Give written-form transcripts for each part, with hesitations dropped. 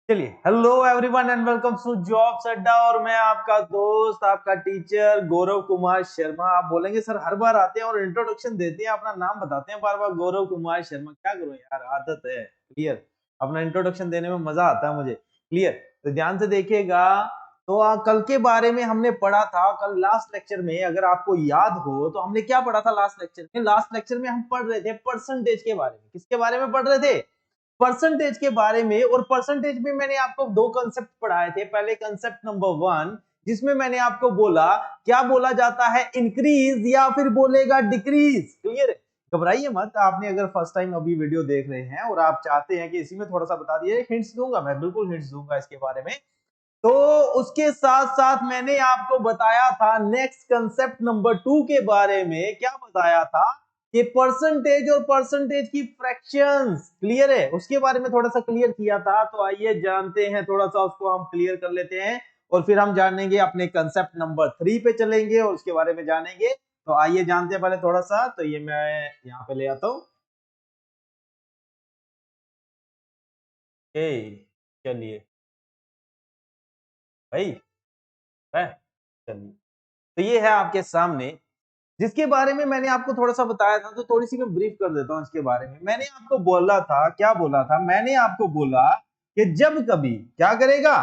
चलिए, hello everyone and welcome to jobs Adda. और मैं आपका दोस्त, आपका टीचर गौरव कुमार शर्मा। आप बोलेंगे सर हर बार आते हैं और इंट्रोडक्शन देते हैं, अपना नाम बताते हैं बार बार गौरव कुमार शर्मा। क्या करूं यार, आदत है। क्लियर, अपना इंट्रोडक्शन देने में मजा आता है मुझे। क्लियर, तो ध्यान से देखिएगा। तो कल के बारे में हमने पढ़ा था, कल लास्ट लेक्चर में, अगर आपको याद हो तो हमने क्या पढ़ा था लास्ट लेक्चर में। लास्ट लेक्चर में हम पढ़ रहे थे परसेंटेज के बारे में। किसके बारे में पढ़ रहे थे? परसेंटेज के बारे में। और परसेंटेज में मैंने आपको दो कंसेप्ट पढ़ाए थे। पहले कंसेप्ट नंबर 1, जिसमें मैंने आपको बोला क्या बोला जाता है, इंक्रीज या फिर बोलेगा डिक्रीज। क्लियर है, घबराइए मत। आपने अगर फर्स्ट टाइम अभी वीडियो देख रहे हैं और आप चाहते हैं कि इसी में थोड़ा सा बता दिए, हिंट्स दूंगा मैं, बिल्कुल हिंट्स दूंगा इसके बारे में। तो उसके साथ साथ मैंने आपको बताया था नेक्स्ट कंसेप्ट नंबर 2 के बारे में। क्या बताया था कि परसेंटेज और परसेंटेज की फ्रैक्शंस। क्लियर है, उसके बारे में थोड़ा सा क्लियर किया था। तो आइए जानते हैं, थोड़ा सा उसको हम क्लियर कर लेते हैं और फिर हम जानेंगे अपने कंसेप्ट नंबर 3 पे चलेंगे और उसके बारे में जानेंगे। तो आइए जानते हैं पहले थोड़ा सा। तो ये मैं यहाँ पे ले आता हूँ। चलिए भाई, है, चलिए। तो ये है आपके सामने, जिसके बारे में मैंने आपको थोड़ा सा बताया था। तो थोड़ी सी मैं ब्रीफ कर देता हूं इसके बारे में। मैंने आपको बोला था, क्या बोला था, मैंने आपको बोला कि जब कभी क्या करेगा,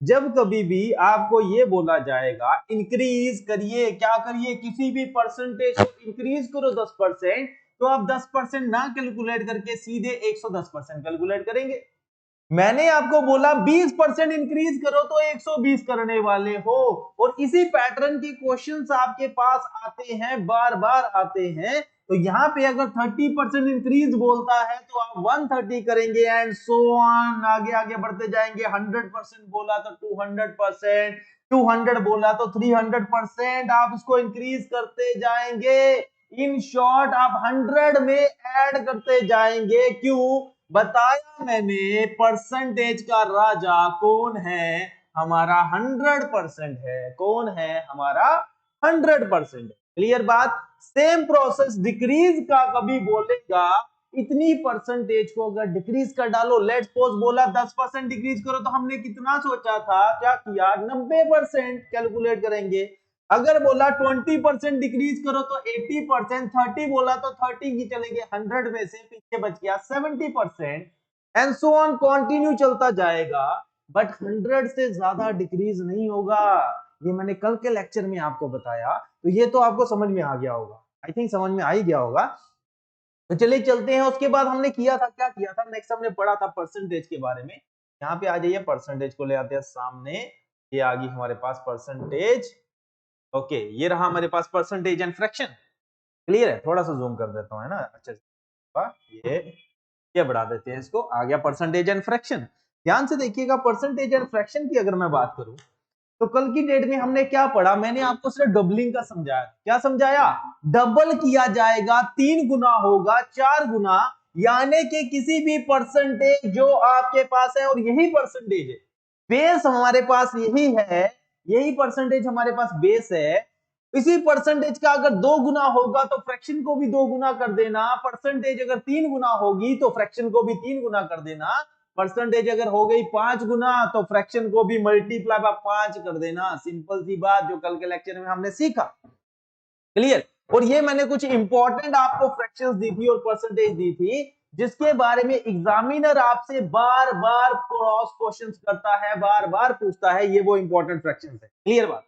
जब कभी भी आपको ये बोला जाएगा इंक्रीज करिए, क्या करिए, किसी भी परसेंटेज को इंक्रीज करो 10%, तो आप 10% ना कैलकुलेट करके सीधे 110% कैलकुलेट करेंगे। मैंने आपको बोला 20% इंक्रीज करो तो 120 करने वाले हो। और इसी पैटर्न के क्वेश्चंस आपके पास आते हैं, बार बार आते हैं। तो यहाँ पे अगर 30% इंक्रीज बोलता है तो आप 130 करेंगे एंड सो ऑन, आगे आगे बढ़ते जाएंगे। 100% बोला तो 200%, 200 बोला तो 300%, आप उसको इंक्रीज करते जाएंगे। इन शॉर्ट आप 100 में ऐड करते जाएंगे। क्यों? बताया मैंने, परसेंटेज का राजा कौन है? हमारा 100% है। कौन है? हमारा 100%। क्लियर बात। सेम प्रोसेस डिक्रीज का कभी बोलेगा, इतनी परसेंटेज को अगर डिक्रीज कर डालो, लेट्स सपोज बोला 10% डिक्रीज करो, तो हमने कितना सोचा था, क्या किया, 90% कैलकुलेट करेंगे। अगर बोला 20% डिक्रीज करो तो 80%, 30 बोला तो 30 की चलेंगे, 100 में से पीछे बच गया 70%, एंड सो ऑन कंटिन्यू चलता जाएगा। बट 100 से ज्यादा डिक्रीज नहीं होगा। ये मैंने कल के लेक्चर में आपको बताया। तो ये तो आपको समझ में आ गया होगा, आई थिंक समझ में आ ही गया होगा। तो चलिए चलते हैं। उसके बाद हमने किया था, क्या किया था, नेक्स्ट हमने पढ़ा था परसेंटेज के बारे में। यहाँ पे आ जाइए, परसेंटेज को ले आते हैं सामने। ये आ गई हमारे पास परसेंटेज। ओके, ये रहा हमारे पास परसेंटेज एंड फ्रैक्शन। क्लियर है, थोड़ा सा जूम कर देता हूं, है ना, अच्छा ये बढ़ा देते हैं इसको। आ गया परसेंटेज एंड फ्रैक्शन। ध्यान से देखिएगा, परसेंटेज एंड फ्रैक्शन की अगर मैं बात करूं तो कल की डेट में हमने क्या पढ़ा, मैंने आपको सिर्फ डबलिंग का समझाया। क्या समझाया? डबल किया जाएगा, 3 गुना होगा, 4 गुना, यानी कि किसी भी परसेंटेज जो आपके पास है, और यही परसेंटेज है, बेस हमारे पास यही है, यही परसेंटेज हमारे पास बेस है। इसी परसेंटेज का अगर 2 गुना होगा तो फ्रैक्शन को भी 2 गुना कर देना। परसेंटेज अगर 3 गुना होगी तो फ्रैक्शन को भी 3 गुना कर देना। परसेंटेज अगर हो गई 5 गुना तो फ्रैक्शन को भी मल्टीप्लाई बाय 5 कर देना। सिंपल सी बात, जो कल के लेक्चर में हमने सीखा। क्लियर। और ये मैंने कुछ इंपॉर्टेंट आपको फ्रैक्शंस दी थी और परसेंटेज दी थी, जिसके बारे में एग्जामिनर आपसे बार बार क्रॉस क्वेश्चंस करता है, बार बार पूछता है। ये वो इंपॉर्टेंट फ्रैक्शंस है। क्लियर बात।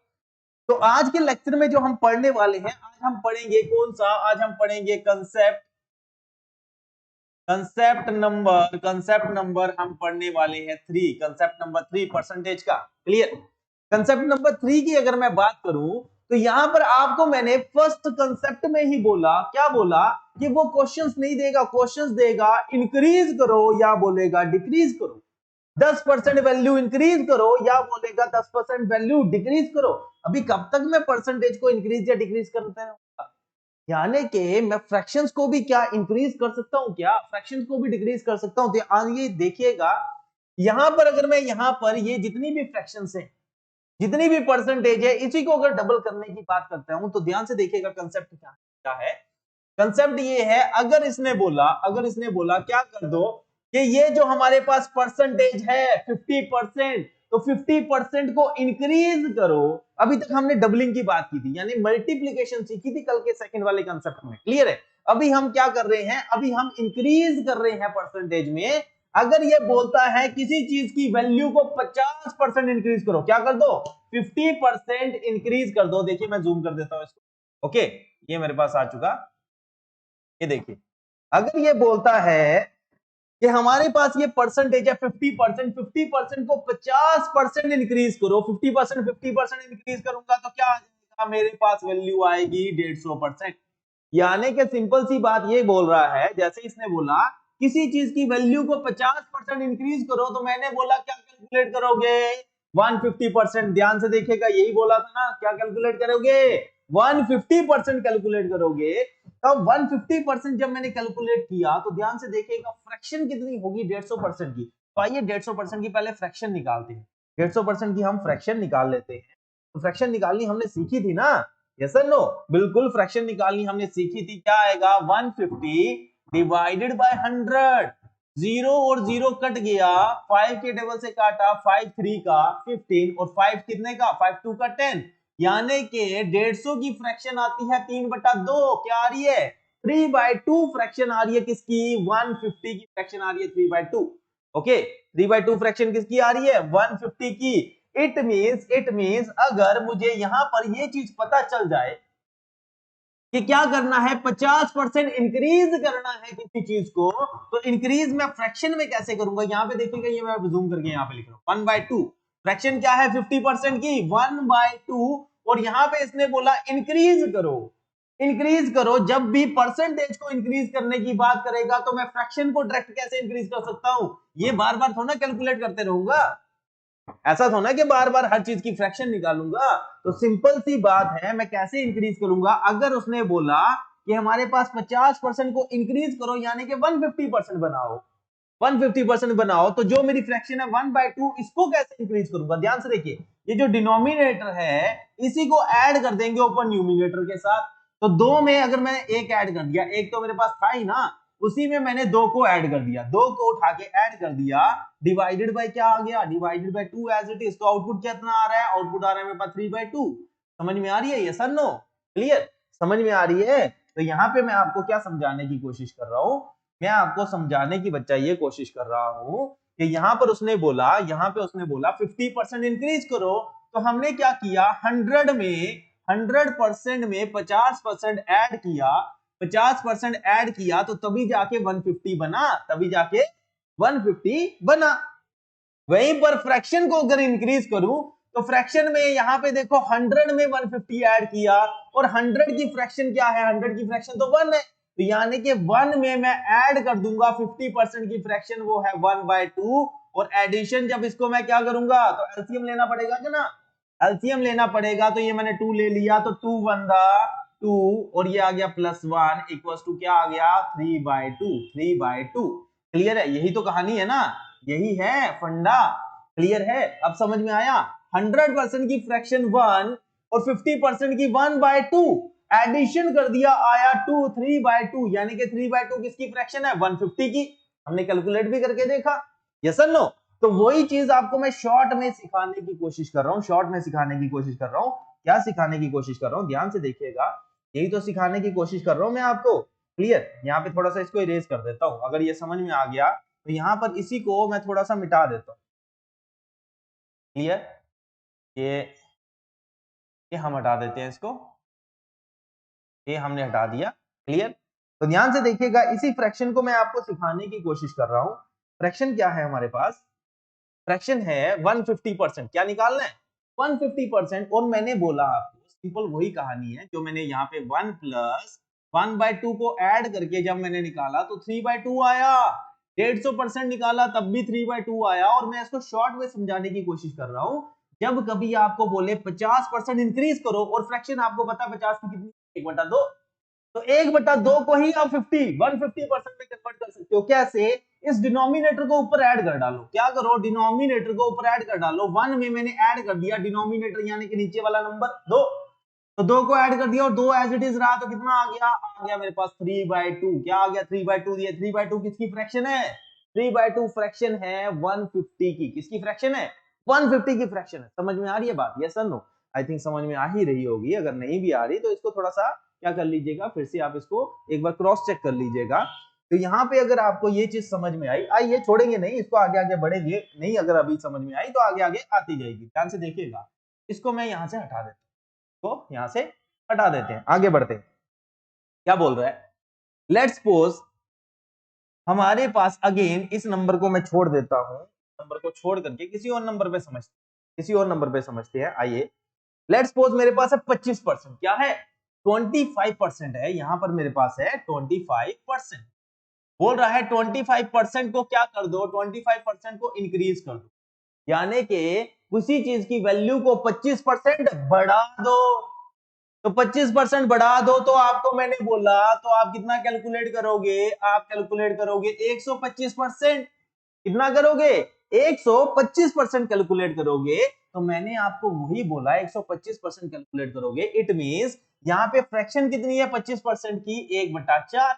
तो आज के लेक्चर में जो हम पढ़ने वाले हैं, आज हम पढ़ेंगे कौन सा, आज हम पढ़ेंगे कंसेप्ट, कंसेप्ट नंबर हम पढ़ने वाले हैं 3, कंसेप्ट नंबर 3 परसेंटेज का। क्लियर। कंसेप्ट नंबर 3 की अगर मैं बात करूं तो यहां पर आपको मैंने फर्स्ट कंसेप्ट में ही बोला, क्या बोला, कि वो क्वेश्चंस नहीं देगा, क्वेश्चंस देगा इंक्रीज करो या बोलेगा डिक्रीज करो। 10% वैल्यू इंक्रीज करो या बोलेगा 10% वैल्यू डिक्रीज करो। अभी कब तक मैं परसेंटेज को इंक्रीज या डिक्रीज करते रहूंगा? यानी कि मैं फ्रैक्शंस को भी क्या इंक्रीज कर सकता हूं, क्या फ्रैक्शंस को भी डिक्रीज कर सकता हूं। तो आइए देखिएगा, यहां पर अगर मैं यहां पर ये जितनी भी फ्रैक्शंस हैं, जितनी भी परसेंटेज है, इसी को अगर डबल करने की बात करता हूं तो ध्यान से देखिएगा कंसेप्ट क्या है। कंसेप्ट ये है, अगर इसने बोला क्या कर दो, कि ये जो हमारे पास परसेंटेज है 50%, तो 50% को इंक्रीज करो। अभी तक हमने डबलिंग की बात की थी, यानी मल्टीप्लीकेशन सीखी थी कल के सेकंड वाले कंसेप्ट में, क्लियर है। अभी हम क्या कर रहे हैं, अभी हम इंक्रीज कर रहे हैं परसेंटेज में। अगर ये बोलता है किसी चीज की वैल्यू को 50% इंक्रीज करो, क्या कर दो, 50% इंक्रीज कर दो। देखिए मैं जूम कर देता हूं इसको, ओके, ये मेरे पास आ चुका। ये देखिए, अगर ये बोलता है कि हमारे पास ये परसेंटेज है 50%, 50% को 50% इंक्रीज करो, 50% 50% इंक्रीज करूंगा तो क्या आ जाएगा, मेरे पास वैल्यू आएगी 150%। यानी कि सिंपल सी बात ये बोल रहा है, जैसे इसने बोला किसी चीज की वैल्यू को 50% इंक्रीज करो, तो मैंने बोला क्या कैलकुलेट करोगे, 150%। ध्यान से देखिएगा, यही बोला था ना, क्या कैलकुलेट करोगे, 150% कैलकुलेट करोगे। तब 150% जब मैंने कैलकुलेट किया तो ध्यान से देखिएगा फ्रैक्शन कितनी होगी, 150% की। तो आइए 150% की पहले फ्रैक्शन निकालते हैं। 150% की हम फ्रैक्शन निकाल लेते हैं। तो फ्रैक्शन निकालनी हमने सीखी थी ना, यस और नो, बिल्कुल फ्रैक्शन निकालनी हमने सीखी थी। क्या आएगा, 150 डिवाइडेड बाय 100, जीरो और जीरो कट गया, 5 के टेबल से काटा, 5 3 का 15 और 5 कितने का, 5 2 का 10, यानी कि 150 की फ्रैक्शन आती है 3/2। क्या आ रही है, 3/2 फ्रैक्शन आ रही है किसकी, 150 की फ्रैक्शन आ रही है 3/2। ओके, 3/2 फ्रैक्शन किसकी आ रही है, 150 की। इट मींस अगर मुझे यहां पर ये चीज पता चल जाए कि क्या करना है, 50% इंक्रीज करना है किसी चीज को, तो इंक्रीज मैं फ्रैक्शन में कैसे करूंगा, यहां पे देखिएगा, ये मैं जूम करके यहां पे लिख रहा हूं, 1/2 फ्रैक्शन क्या है 50% की, 1/2। और यहां पे इसने बोला इंक्रीज करो, इंक्रीज करो। जब भी परसेंटेज को इंक्रीज करने की बात करेगा तो मैं फ्रैक्शन को डायरेक्ट कैसे इंक्रीज कर सकता हूं, ये बार बार थोड़ा कैलकुलेट करते रहूंगा, ऐसा थोड़ा कि बार बार हर चीज की फ्रैक्शन निकालूंगा। तो सिंपल सी बात है, मैं कैसे इंक्रीज करूंगा, अगर उसने बोला कि हमारे पास 50% को इंक्रीज करो, यानी कि 150% बनाओ, 150% बनाओ, तो जो मेरी फ्रैक्शन है 1/2, इसको कैसे इंक्रीज करूंगा। ध्यान से देखिए, ये जो डिनोमिनेटर है इसी को ऐड कर देंगे ऊपर न्यूमिनेटर के साथ। तो दो में अगर मैंने एक ऐड कर दिया, एक तो मेरे पास था ही ना, उसी में मैंने दो को ऐड कर दिया, दो को उठा के ऐड कर दिया, डिवाइडेड बाय क्या आ गया, divided by 2 as it is. तो आउटपुट कितना आ रहा है, आउटपुट आ रहा है मेरे पास 3/2। समझ में आ रही है, यस और नो, क्लियर, समझ में आ रही है। तो यहाँ पे मैं आपको क्या समझाने की कोशिश कर रहा हूं, मैं आपको समझाने की बच्चा ये कोशिश कर रहा हूं कि यहां पर उसने बोला, यहां पे उसने बोला 50% इंक्रीज करो, तो हमने क्या किया, 100% में 50% ऐड किया, 50% ऐड किया, तो तभी जाके 150 बना, तभी जाके 150 बना। वहीं पर फ्रैक्शन को अगर इंक्रीज करूं, तो फ्रैक्शन में यहां पे देखो 100 में 150 ऐड किया, और 100 की फ्रैक्शन क्या है, 100 की फ्रैक्शन तो 1 है, तो यानी कि 1 में मैं ऐड कर दूंगा 50% की फ्रैक्शन, वो है 1/2। और एडिशन जब इसको मैं क्या करूंगा, तो एलसीएम लेना पड़ेगा क्या ना, एलसीएम लेना पड़ेगा। तो ये मैंने 2 ले लिया, तो 2 1 2, और ये आ गया +1 इक्वल्स टू क्या आ गया, 3/2, 3/2। क्लियर है, यही तो कहानी है ना, यही है फंडा, क्लियर है, अब समझ में आया। 100% की फ्रैक्शन 1 और 50% की 1/2 एडिशन कर दिया, आया 2, 3/2, यानी कि 3/2 किसकी फ्रैक्शन है, 150 की। हमने कैलकुलेट भी करके देखा, यस और नो। तो वही चीज आपको मैं शॉर्ट में सिखाने की कोशिश कर रहा हूं, शॉर्ट में सिखाने की कोशिश कर रहा हूं। क्या सिखाने की कोशिश कर रहा हूं, ध्यान से देखिएगा, यही तो सिखाने की कोशिश कर रहा हूं मैं आपको, क्लियर। यहाँ पे थोड़ा सा इसको इरेज कर देता हूं, अगर ये समझ में आ गया तो यहां पर इसी को मैं थोड़ा सा मिटा देता हूं, क्लियर। ये ये हम हटा देते हैं इसको, ये हमने हटा दिया, क्लियर। तो ध्यान से देखिएगा, इसी फ्रैक्शन को मैं आपको सिखाने की कोशिश कर रहा हूं। फ्रैक्शन क्या है हमारे पास, फ्रैक्शन है 150%, क्या निकालना है, 150%। और मैंने बोला आपको सिंपल वही कहानी है जो मैंने यहाँ पे 1 + 1/2 को ऐड करके जब मैंने निकाला तो 3/2 आया, 150% निकाला तब भी 3/2 आया। और मैं इसको शॉर्ट में समझाने की कोशिश कर रहा हूं, जब कभी आपको बोले 50% इंक्रीज करो, और फ्रैक्शन आपको पता 50 की कितनी, 1/2, तो 1/2 को ही आप 150% में कन्वर्ट कर सकते हो, कैसे, इस डिनोमिनेटर को ऊपर ऐड कर डालो, क्या करो, डिनोमिनेटर को ऊपर ऐड कर डालो, 1 में मैंने ऐड कर दिया डिनोमिनेटर, यानी कि नीचे वाला नंबर 2, तो 2 को ऐड कर दिया, और 2 एज इट इज रहा, तो कितना आ गया, मेरे पास 3/2। क्या आ गया, 3/2, ये 3/2 किसकी फ्रैक्शन है, 3/2 फ्रैक्शन है 150 की। किसकी फ्रैक्शन है? 150 की फ्रैक्शन है। समझ में आ रही है बात? यस और नो? आई थिंक समझ में आ ही रही होगी। अगर नहीं भी आ रही तो इसको थोड़ा सा क्या कर लीजिएगा, फिर से आप इसको एक बार क्रॉस चेक कर लीजिएगा। तो यहाँ पे अगर आपको ये चीज समझ में आई, आइए छोड़ेंगे नहीं इसको, आगे आगे बढ़ेंगे नहीं। अगर अभी समझ में आई तो आगे आगे आती जाएगी। ध्यान से देखिएगा, इसको मैं यहाँ से हटा देता हूँ, तो यहाँ से हटा देते हैं, आगे बढ़ते हैं। क्या बोल रहा है? लेट्स सपोज हमारे पास अगेन इस नंबर को मैं छोड़ देता हूं, नंबर को छोड़ करके किसी और नंबर पे समझते हैं। आइए, लेट्स सपोज मेरे पास है 25%। क्या है? 25% है। यहां पर मेरे पास है 25%। बोल रहा है 25% को क्या कर दो, 25% को इंक्रीज कर दो, यानी कि किसी चीज की वैल्यू को 25% बढ़ा दो। तो 25% बढ़ा दो तो आपको मैंने बोला, तो आप कितना कैलकुलेट करोगे? आप कैलकुलेट करोगे 125%। कितना करोगे? 125% कैलकुलेट करोगे। तो मैंने आपको वही बोला 125% कैलकुलेट करोगे। इट मींस यहाँ पे फ्रैक्शन कितनी है 25% की? 1/4।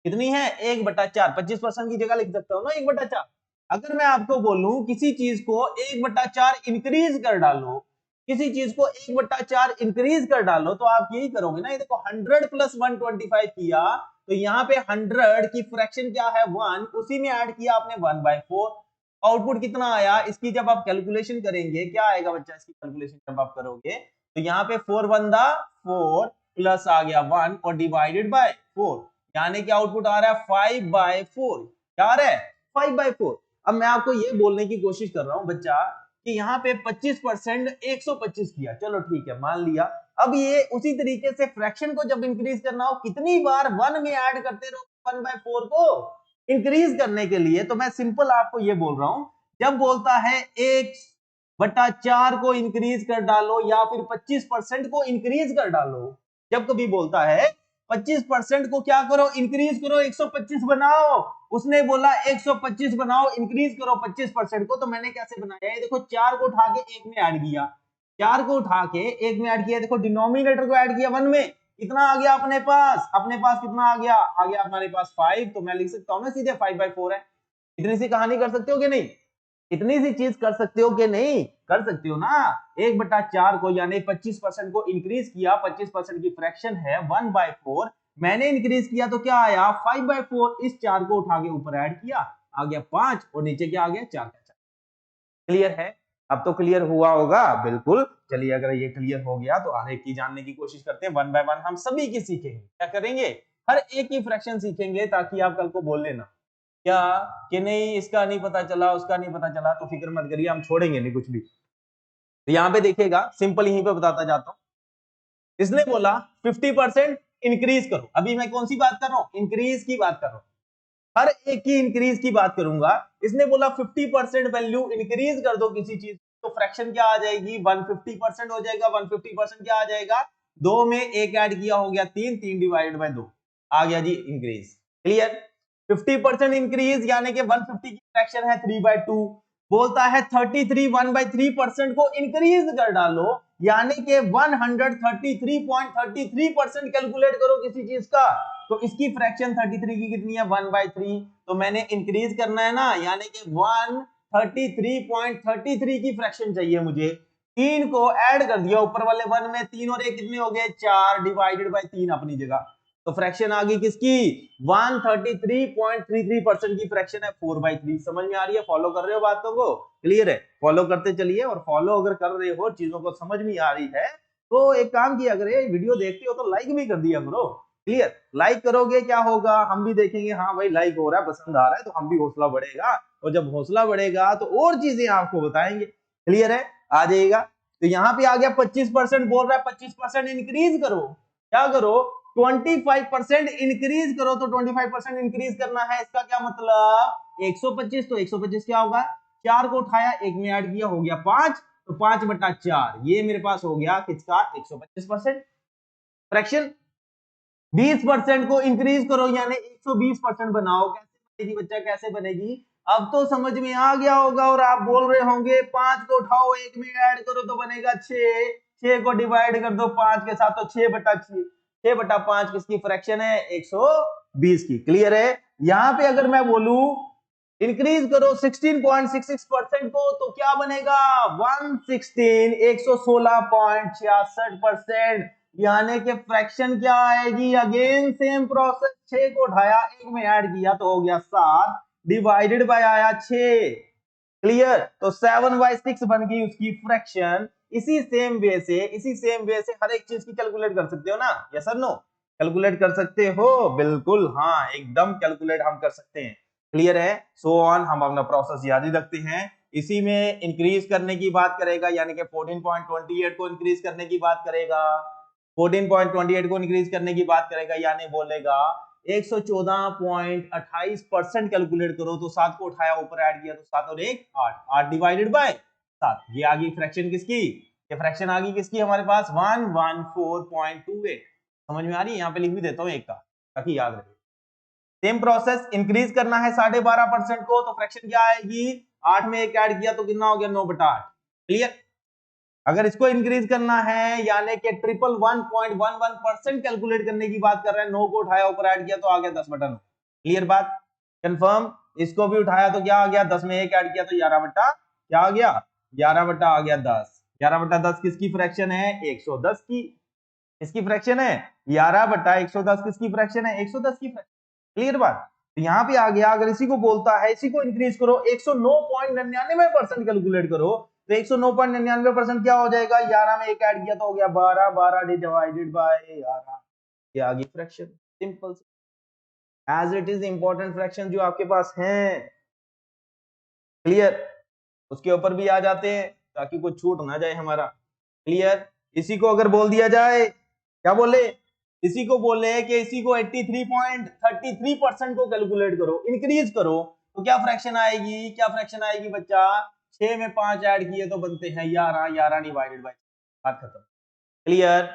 कितनी है? 1/4। 25% की जगह लिख सकता हूं ना 1/4। अगर मैं आपको बोलूं किसी चीज को 1/4 इंक्रीज कर डालो, किसी चीज को 1/4 इंक्रीज कर डालो, तो आप यही करोगे ना। ये देखो 100 + 125 किया, तो यहाँ पे 100 की फ्रैक्शन क्या है? 1, उसी में ऐड किया आपने 1/4। आउटपुट कितना आया इसकी? जब आप कैलकुलेशन करेंगे क्या आएगा बच्चा इसकी कैलकुलेशन जब आप करोगे? तो यहाँ पे 4 1 4 प्लस आ गया 1 और डिवाइडेड बाय 4, यानी कि आउटपुट आ रहा है 5/4। क्या आ रहा है? 5/4। अब मैं आपको ये बोलने की कोशिश कर रहा हूं बच्चा कि यहाँ पे 25% 125 किया, चलो ठीक है मान लिया। अब ये उसी तरीके से फ्रैक्शन को जब इंक्रीज करना हो, कितनी बार 1 में ऐड करते रहो 1/4 को इंक्रीज करने के लिए। तो मैं सिंपल आपको ये बोल रहा हूं, जब बोलता है 1/4 को इंक्रीज कर डालो या फिर 25% को इंक्रीज कर डालो, जब कभी बोलता है 25% को क्या करो? इंक्रीज करो, 125 बनाओ। उसने बोला 125 बनाओ, इंक्रीज करो 25% को। तो मैंने कैसे बनाया? ये देखो 4 को उठा के 1 में ऐड किया, 4 को उठा के 1 में ऐड किया। देखो डिनोमिनेटर को ऐड किया 1 में, कितना आ गया अपने पास? अपने पास कितना आ गया? आ गया हमारे पास 5। तो मैं लिख सकता हूं ना सीधे 5/4 है। इतनी सी कहानी कर सकते हो कि नहीं? इतनी सी चीज कर सकते हो कि नहीं? कर सकते हो ना। 1/4 को यानी 25% को इंक्रीज किया, 25% की फ्रैक्शन है 1/4, मैंने इंक्रीज किया तो क्या आया? 5/4। इस 4 को उठा के ऊपर ऐड किया, आ गया 5 और नीचे क्या आ गया? 4 का 4। क्लियर है? अब तो क्लियर हुआ होगा बिल्कुल। चलिए अगर ये क्लियर हो गया तो हर एक की जानने की कोशिश करते हैं। 1 बाय 1 हम सभी की सीखेंगे। क्या करेंगे? हर एक की फ्रैक्शन सीखेंगे, ताकि आप कल को बोल लेना क्या कि नहीं इसका नहीं पता चला, उसका नहीं पता चला। तो फिक्र मत करिए, हम छोड़ेंगे नहीं कुछ भी। तो यहाँ पे देखिएगा, सिंपल यहीं पे बताता जाता हूं। इसने बोला 50% इंक्रीज करो। अभी मैं कौन सी बात कर रहा हूं? इंक्रीज की बात कर रहा हूं, हर एक की इंक्रीज की बात करूंगा। इसने बोला 50% वैल्यू इंक्रीज कर दो किसी चीज, तो फ्रैक्शन क्या आ जाएगी? 150% हो जाएगा। 150% क्या आ जाएगा? 2 में 1 ऐड किया हो गया 3, 3 डिवाइडेड बाय 2 आ गया जी इंक्रीज। क्लियर? 50% इंक्रीज यानी कि 150 की फ्रैक्शन है 3/2। बोलता है 33 1/3% को इंक्रीज कर डालो, यानी कि 133.33% कैलकुलेट करो किसी चीज का। तो इसकी फ्रैक्शन 33 की कितनी है? 1/3। तो मैंने इंक्रीज करना है ना, यानी कि 133.33 की फ्रैक्शन चाहिए मुझे। 3 को ऐड कर दिया ऊपर वाले 1 में, 3 और 1 कितने हो गए? 4 डिवाइडेड बाय 3 अपनी जगह। तो फ्रैक्शन आ गई किसकी? 133.33% की फ्रैक्शन है 4/3। समझ में आ रही है? फॉलो कर रहे हो बातों को? क्लियर है? फॉलो करते चलिए, और फॉलो अगर कर रहे हो, चीजों को समझ में आ रही है, तो एक काम किया करो, वीडियो देखते हो तो लाइक भी कर दिया करो। क्लियर? लाइक करोगे क्या होगा? हम भी देखेंगे, हाँ भाई लाइक हो रहा है, पसंद आ रहा है, तो हम भी हौसला बढ़ेगा, और जब हौसला बढ़ेगा तो और चीजें आपको बताएंगे। क्लियर है? आ जाइएगा। तो यहाँ पे आ गया 25% बोल रहा है, 25% इंक्रीज करो। क्या करो? 25% इंक्रीज करो। तो 25% इंक्रीज करना है, इसका क्या मतलब? 125। तो 125 क्या होगा? 4 को उठाया, 1 में ऐड किया, हो गया 5। तो 5/4 ये मेरे पास हो गया किसका? 125%। फ्रैक्शन 20% को इंक्रीज करो, यानी 120% बनाओ। कैसे बनेगी बच्चा? कैसे बनेगी? अब तो समझ में आ गया होगा, और आप बोल रहे होंगे 5 को उठाओ, 1 में ऐड करो तो बनेगा 6, 6 को डिवाइड कर दो 5 के साथ, तो 6/6, 6/5 किसकी फ्रैक्शन है? 120 की। क्लियर है? यहां पे अगर मैं बोलूं इंक्रीज करो 16.66% को तो क्या बनेगा 116 116.66%, यानी कि फ्रैक्शन क्या आएगी, अगेन सेम प्रोसेस, 6 को उठाया 1 में ऐड किया तो हो गया 7 डिवाइडेड बाय आया 6। क्लियर, तो 7/6 बन गई उसकी फ्रैक्शन। इसी सेम वे से हर एक चीज की कैलकुलेट कर सकते हो ना, यस और नो, कैलकुलेट कर सकते हो, बिल्कुल हाँ, एकदम कैलकुलेट हम कर सकते हैं। क्लियर है, सो ऑन, हम अपना प्रोसेस जारी रखते हैं। इसी में इंक्रीज करने की बात करेगा, यानी कि 14.28 को इंक्रीज करने की बात करेगा, 14.28 को इंक्रीज करने की बात करेगा, यानी बोलेगा 114.28% कैलकुलेट करो, तो 7 को उठाया ऊपर ऐड किया तो 7 और 1 8, 8 डिवाइडेड बाय 7, ये आ गई फ्रैक्शन किसकी, ये फ्रैक्शन आ गई किसकी हमारे पास 114.28। समझ में आ रही है, यहाँ पे लिख भी देता हूँ एक का ताकि याद रहे। सेम प्रोसेस, इंक्रीज करना है 12.5% को, तो फ्रैक्शन क्या आएगी, 8 में 1 ऐड किया तो कितना हो गया 9/8। क्लियर, अगर इसको इंक्रीज करना है यानी कि 111.11% कैलकुलेट करने की बात कर रहे हैं, 9 को उठाया ऊपर ऐड किया तो आ गया 10/9। क्लियर बात, कंफर्म। इसको भी उठाया तो क्या आ गया, 10 में 1 ऐड किया तो 11 बटा क्या आ गया, 11 बटा आ गया 10। 11/10 किसकी फ्रैक्शन है, 110 की। इसकी फ्रैक्शन है 11/110, किसकी फ्रैक्शन है, 110 की फ्रैक्शन। क्लियर बात, तो यहाँ पे आ गया, अगर इसी को बोलता है इसी को इंक्रीज करो 109.99% कैलकुलेट करो, तो 109.99% क्या हो जाएगा, 11 में 1 ऐड किया तो हो गया 12, 12 डिवाइडेड बाय 11, ये आ गई fraction. Simple, as it is important fraction जो आपके पास है। क्लियर, उसके ऊपर भी आ जाते हैं ताकि कुछ छूट ना जाए हमारा। क्लियर, इसी को अगर बोल दिया जाए, क्या बोले, इसी को बोले कि इसी को 83.33% को कैलकुलेट करो, इंक्रीज करो, तो क्या फ्रैक्शन आएगी, क्या फ्रैक्शन आएगी बच्चा, 6 में 5 ऐड किए तो बनते हैं 11, 11 डिवाइडेड बाय, बात खत्म। क्लियर,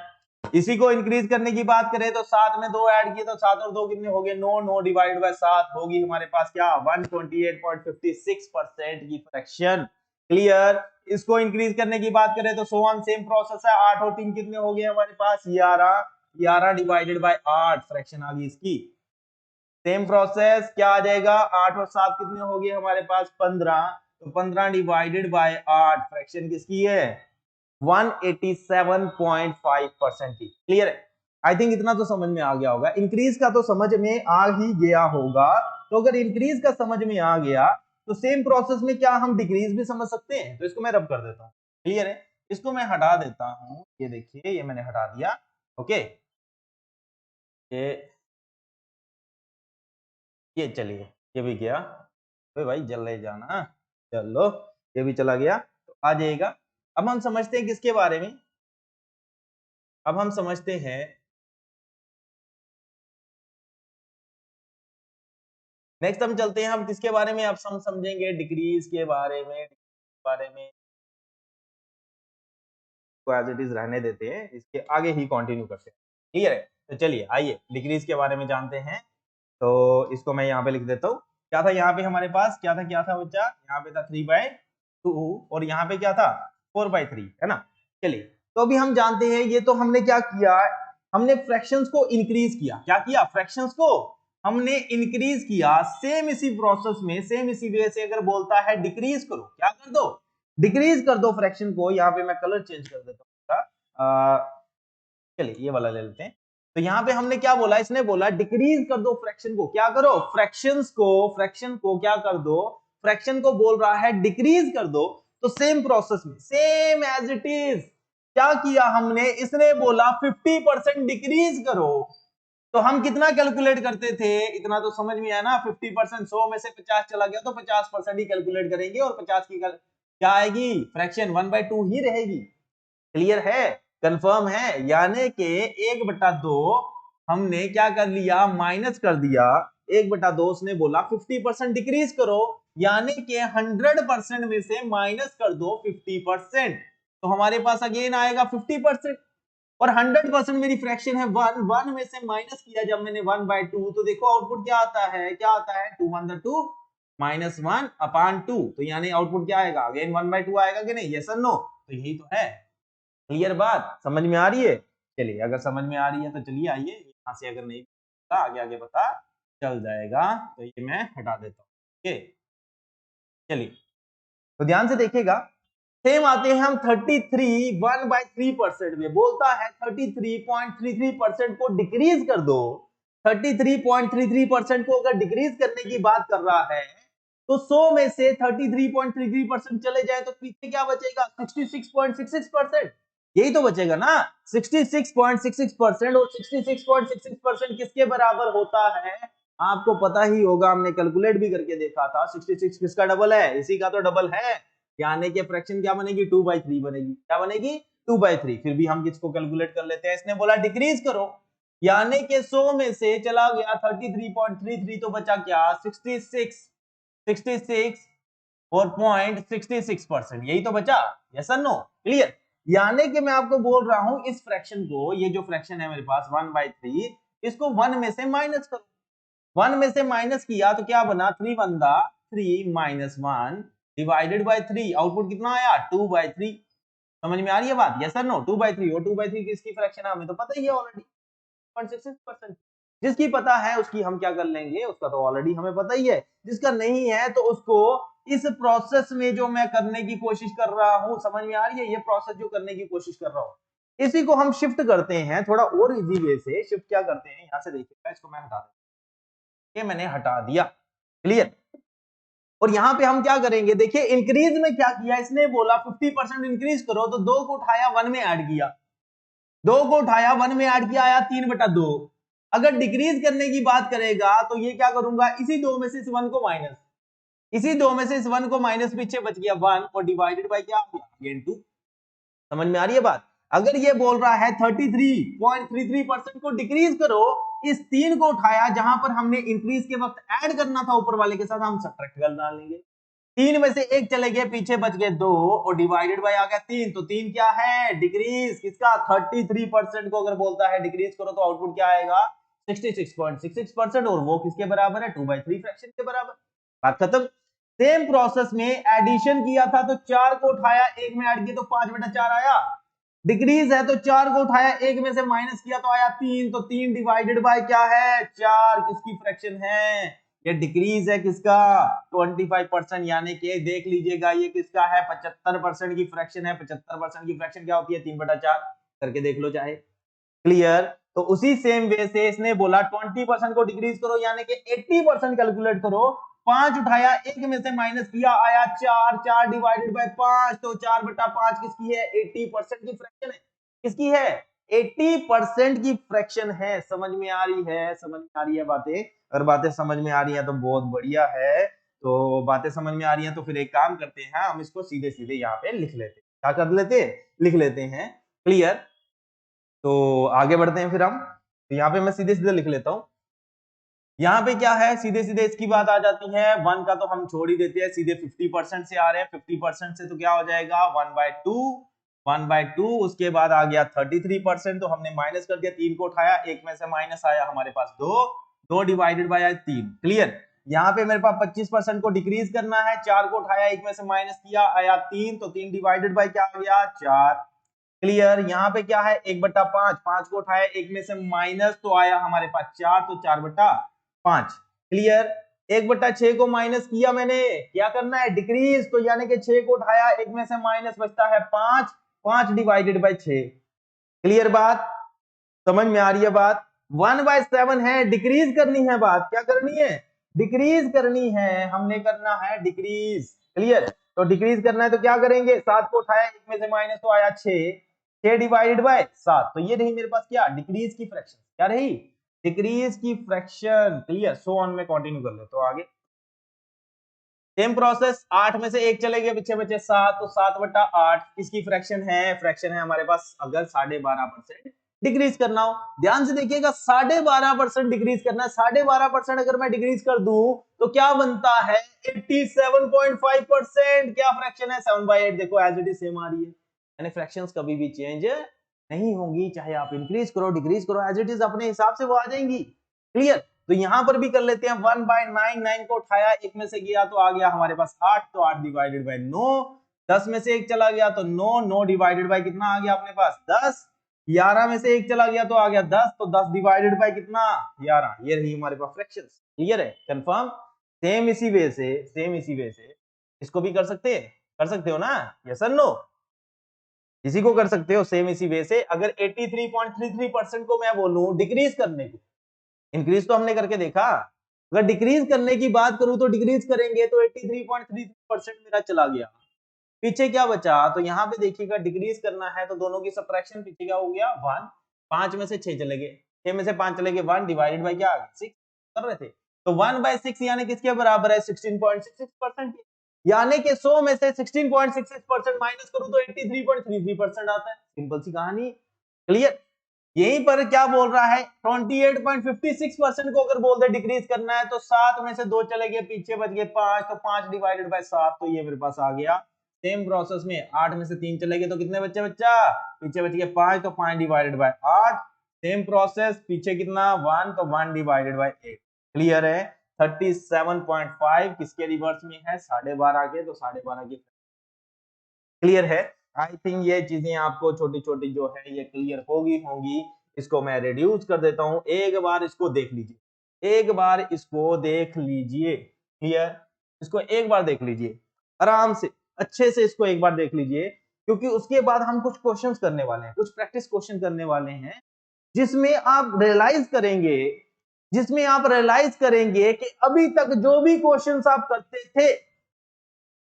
इसी को इंक्रीज करने की बात करें तो 7 में 2 ऐड किए तो 7 और 2 कितने हो गए 9, 9 डिवाइडेड बाय 7 होगी हमारे पास क्या 128.56% की फ्रैक्शन। क्लियर, इसको इंक्रीज करने की बात करें तो सो ऑन सेम प्रोसेस है, 8 और 3 कितने हो गए हमारे पास 11, 11 डिवाइडेड बाय 8 फ्रैक्शन आ गई इसकी। सेम प्रोसेस क्या आ जाएगा, 8 और 7 कितने हो गए हमारे पास 15, तो 15 डिवाइडेड बाय 8 फ्रैक्शन किसकी है 187.5% की। क्लियर है, आई थिंक इतना तो समझ में आ गया होगा, इंक्रीज का तो समझ में आ ही गया होगा। तो अगर इंक्रीज का समझ में आ गया तो सेम प्रोसेस में क्या हम डिक्रीज भी समझ सकते हैं, तो इसको मैं रब कर देता हूं। क्लियर है, इसको मैं हटा देता हूं, ये देखिए ये मैंने हटा दिया। ओके, ये चलिए, ये भी गया, तो भाई जल्दी जाना, चलो ये भी चला गया, तो आ जाएगा। अब हम समझते हैं किसके बारे में, अब हम समझते हैं नेक्स्ट, हम चलते हैं, हम किसके बारे में अब हम समझेंगे, डिक्रीज के बारे में, को एज इट इज रहने देते हैं, इसके आगे ही कंटिन्यू करते हैं। क्लियर है, तो चलिए आइए डिक्रीज के बारे में जानते हैं। तो इसको मैं यहाँ पे लिख देता हूँ, क्या था यहाँ पे हमारे पास, क्या था बच्चा, यहाँ पे था 3/2 और यहाँ पे क्या था 4/3, है ना। चलिए, तो अभी हम जानते हैं, ये तो हमने क्या किया, हमने फ्रैक्शंस को इंक्रीज किया, क्या किया, फ्रैक्शंस को हमने इंक्रीज किया। सेम इसी प्रोसेस में, सेम इसी वे से अगर बोलता है डिक्रीज करो, क्या कर दो, डिक्रीज कर दो फ्रैक्शन को। यहाँ पे मैं कलर चेंज कर देता हूँ, चलिए ये वाला ले लेते हैं। तो यहाँ पे हमने क्या बोला, इसने बोला डिक्रीज कर दो फ्रैक्शन को, क्या करो, फ्रैक्शन को क्या कर दो, फ्रैक्शन को बोल रहा है डिक्रीज कर दो। तो सेम प्रोसेस में, सेम एज इट इज, क्या किया हमने, इसने बोला 50% डिक्रीज करो, तो हम कितना कैलकुलेट करते थे, इतना तो समझ में आया ना, 50%, 100 में से 50 चला गया तो 50% ही कैलकुलेट करेंगे, और 50 की क्या आएगी फ्रैक्शन 1/2 ही रहेगी। क्लियर है, कंफर्म है, यानी कि 1/2 हमने क्या कर लिया, माइनस कर दिया, 1/2 उसने बोला 50% डिक्रीज करो, यानी कि 100% में से माइनस कर दो 50%, तो हमारे पास अगेन आएगा 50%, और 100% मेरी फ्रैक्शन है 1, 1 में से माइनस किया जब मैंने 1/2, तो देखो आउटपुट क्या आता है, क्या आता है 2 माइनस 1/2, तो यानी आउटपुट क्या आएगा, अगेन 1/2 आएगा कि नहीं, यस और नो, तो यही तो है। क्लियर बात, समझ में आ रही है। चलिए, अगर समझ में आ रही है तो चलिए आइए, यहाँ से अगर नहीं आगे आगे पता चल जाएगा, तो ये मैं हटा देता हूँ। ओके, चलिए तो ध्यान से देखिएगा, सेम आते हैं हम 33 1/3% में, बोलता है 33.33% को डिक्रीज कर दो। 33.33% को अगर डिक्रीज करने की बात कर रहा है तो 100 में से 33.33% चले जाए तो पीछे क्या बचेगा? 66.66%। यही तो बचेगा ना, 66.66%। और 66.66% किसके बराबर होता है? आपको पता ही होगा, हमने कैलकुलेट भी करके देखा था। 66 किसका डबल है? इसी का तो डबल है। यानी कि फ्रैक्शन क्या बनेगी? 2/3 बनेगी। क्या बनेगी? 2/3। फिर भी हम किसको कैलकुलेट कर लेते हैं, इसने बोला डिक्रीज करो, यानी कि 100 में से चला गया 33.33, तो बचा क्या? 66 और 0.66%, यही तो बचा। यस और नो? क्लियर? यानी कि मैं आपको बोल रहा हूं इस फ्रैक्शन को, ये जो फ्रैक्शन है मेरे पास 1/3, इसको 1 में से माइनस करो। 1 में से माइनस किया तो क्या बना? 3 बंदा 3 माइनस 1 डिवाइडेड बाय 3, आउटपुट कितना आया? 2/3। समझ में आ रही है बात? यस और नो? 2/3। और 2/3 किसकी फ्रैक्शन है हमें तो पता ही है ऑलरेडी, 0.66%। जिसकी पता है उसकी हम क्या कर लेंगे, उसका तो ऑलरेडी हमें पता ही है। जिसका नहीं है तो उसको इस प्रोसेस में जो मैं करने की कोशिश कर रहा हूं, समझ में आ रही है? ये प्रोसेस जो करने की कोशिश कर रहा हूं, इसी को हम शिफ्ट करते हैं थोड़ा और इजी वे से। शिफ्ट क्या करते हैं, यहां से देखिएगा, इसको मैं हटा देता हूं, ये मैंने हटा दिया। क्लियर? और यहां पे हम क्या करेंगे, देखिए इंक्रीज में क्या किया इसने, बोला 50% इंक्रीज करो, तो 2 को उठाया 1 में ऐड किया, 2 को उठाया 1 में ऐड किया, आया 3/2। अगर डिक्रीज करने की बात करेगा तो ये क्या करूंगा, इसी 2 में से इस 1 को माइनस, इसी 2 में से इस 1 को माइनस, पीछे बच गया 1 और डिवाइडेड बाय क्या हो गया? अगेन 2। समझ में आ रही है बात? अगर ये बोल रहा है 33.33% को डिक्रीज करो, इस 3 को उठाया, जहां पर हमने इंक्रीज के वक्त ऐड करना था ऊपर वाले के साथ, हम सब्ट्रैक्ट कर डालेंगे। 3 में से 1 चले गए, पीछे बच गए 2 और डिवाइडेड बाय आ गया 3। तो 3 क्या है? डिक्रीज किसका? 33% को अगर बोलता है डिक्रीज करो तो आउटपुट क्या आएगा? 66.66%। और वो किसके बराबर है? 2/3 फ्रैक्शन के बराबर। बात खत्म। सेम प्रोसेस में एडिशन किया था तो 4 को उठाया 1 में ऐड किया तो 5/4 आया। डिक्रीज है तो 4 को उठाया 1 में से माइनस किया तो आया 3। तो 3 डिवाइडेड बाय क्या है? 4। किसकी फ्रैक्शन है? ये डिक्रीज है किसका? 25%। यानी कि देख लीजिएगा ये किसका है? 75% की फ्रैक्शन है। 75% की फ्रैक्शन क्या होती है? 3/4 करके देख लो चाहे। क्लियर? तो उसी सेम वे से इसने बोला 20% को डिक्रीज करो, यानी कि 80% कैलकुलेट करो। 5 उठाया 1 में से माइनस किया, आया 4। 4 डिवाइडेड बाय 5, तो 4/5 किसकी है? 80% की फ्रैक्शन है। किसकी है? 80% की फ्रैक्शन है। समझ में आ रही है? समझ में आ रही है बातें? अगर बातें समझ में आ रही है तो बहुत बढ़िया है। तो बातें समझ में आ रही है तो फिर एक काम करते हैं, हम इसको सीधे सीधे यहाँ पे लिख लेते हैं। क्या कर लेते? लिख लेते हैं। क्लियर? तो आगे बढ़ते हैं फिर हम। तो यहाँ पे मैं सीधे सीधे लिख लेता हूं। यहाँ पे क्या है, सीधे सीधे इसकी बात आ जाती है। 1 का तो हम छोड़ ही देते हैं, सीधे 50% से आ रहे हैं। 50% से तो क्या हो जाएगा? 1/2। 1/2 उसके बाद आ गया 33%, तो हमने माइनस कर दिया। 3 को उठाया, 1 में से माइनस आया हमारे पास 2। 2 डिवाइडेड बाय 3। क्लियर? यहाँ पे मेरे पास 25% को डिक्रीज करना है। 4 को उठाया, 1 में से माइनस किया, आया 3। तो 3 डिवाइडेड बाय क्या आ गया? 4। क्लियर? यहाँ पे क्या है? 1/5। 5 को उठाया, 1 में से माइनस, तो आया हमारे पास 4। तो 4/5। क्लियर? 1/6 को माइनस किया मैंने, क्या करना है? डिक्रीज। तो यानी कि 6 को उठाया, 1 में से माइनस, बचता है 5। 5 डिवाइडेड बाय 6। क्लियर बात? समझ में आ रही है बात? 1/7 है, डिक्रीज करनी है। बात क्या करनी है? डिक्रीज करनी है। हमने करना है डिक्रीज। क्लियर? तो डिक्रीज करना है तो क्या करेंगे? 7 को उठाया, 1 में से माइनस, तो आया 6। 6 डिवाइडेड बाय 7। तो ये रही मेरे पास क्या? डिक्रीज की फ्रैक्शन। क्या रही? डिक्रीज की फ्रैक्शन। क्लियर? सो ऑन में कंटिन्यू कर ले तो आगे सेम प्रोसेस। 8 में से 1 चले गए, पीछे बचे 7। तो 7/8 किसकी फ्रैक्शन है? फ्रैक्शन है हमारे पास अगर 12.5% डिक्रीज करना हो। ध्यान से देखिएगा, 12.5% डिक्रीज करना है। 12.5% अगर मैं डिक्रीज कर दूं तो क्या बनता है? 87.5%। क्या फ्रैक्शन है? 7/8। देखो एज इट इज सेम आ रही है, यानी फ्रैक्शंस कभी भी चेंज नहीं होंगी, चाहे आप इंक्रीज करो डिक्रीज करो, एज इट इज अपने हिसाब से वो आ जाएंगी। क्लियर? तो यहां पर भी कर लेते हैं। 1/9। 9 को उठाया, 1 में से गया तो आ गया हमारे पास 8। तो 8 डिवाइडेड बाय 9। 10 में से 1 चला गया तो 9। 9 डिवाइडेड बाय कितना आ गया अपने पास? 10। 11 में से 1 चला गया तो आ गया 10। तो 10 डिवाइडेड बाय कितना? 11। ये रही हमारे पास फ्रैक्शंस। क्लियर है? कंफर्म? सेम इसी वे से इसको भी कर सकते हो ना, यस और नो? इसी को कर सकते हो सेम इसी वे से। अगर 83.33% को मैं बोलूं डिक्रीज करने को, इंक्रीज तो हमने करके देखा, अगर डिक्रीज करने की बात करूं तो डिक्रीज करेंगे तो 83.33% मेरा चला गया, पीछे क्या बचा? तो यहाँ पे देखिएगा डिक्रीज करना है तो दोनों की सबट्रैक्शन, पीछे क्या हो गया 1, 5 में से 6 चले गए, 6 में से 5 चले गए 1 डिवाइडेड बाय क्या आ गया 6 कर रहे थे, तो 1/6 यानी किसके बराबर है 16.66%, यानी कि 100 में से 16.66% माइनस करूं तो 83.33% आता है। सिंपल सी कहानी, क्लियर? यहीं पर क्या बोल रहा है 28.56% को अगर बोल दे डिक्रीज करना है तो 7 में से 2 चले गए, पीछे बच गए 5, तो 5 डिवाइडेड बाय 7, तो ये मेरे पास आ गया। सेम प्रोसेस में 8 में से 3 चले गए तो कितने बच्चे बच्चा, पीछे बच गए 5, तो 5 डिवाइडेड बाय 8, सेम प्रोसेस, पीछे कितना 1, तो 1 डिवाइडेड बाय 8। क्लियर है? 37.5 किसके रिवर्स में है 12.5 के, तो 12.5 के। क्लियर है? आई थिंक ये चीजें आपको छोटी छोटी जो है ये क्लियर होगी। इसको मैं रिड्यूस कर देता हूं, एक बार इसको देख लीजिए, एक बार इसको देख लीजिए। क्लियर? इसको एक बार देख लीजिए आराम से, अच्छे से इसको एक बार देख लीजिए, क्योंकि उसके बाद हम कुछ क्वेश्चंस करने वाले हैं, कुछ प्रैक्टिस क्वेश्चन करने वाले हैं, जिसमें आप रियलाइज करेंगे, जिसमें आप रियलाइज करेंगे कि अभी तक जो भी क्वेश्चंस आप करते थे,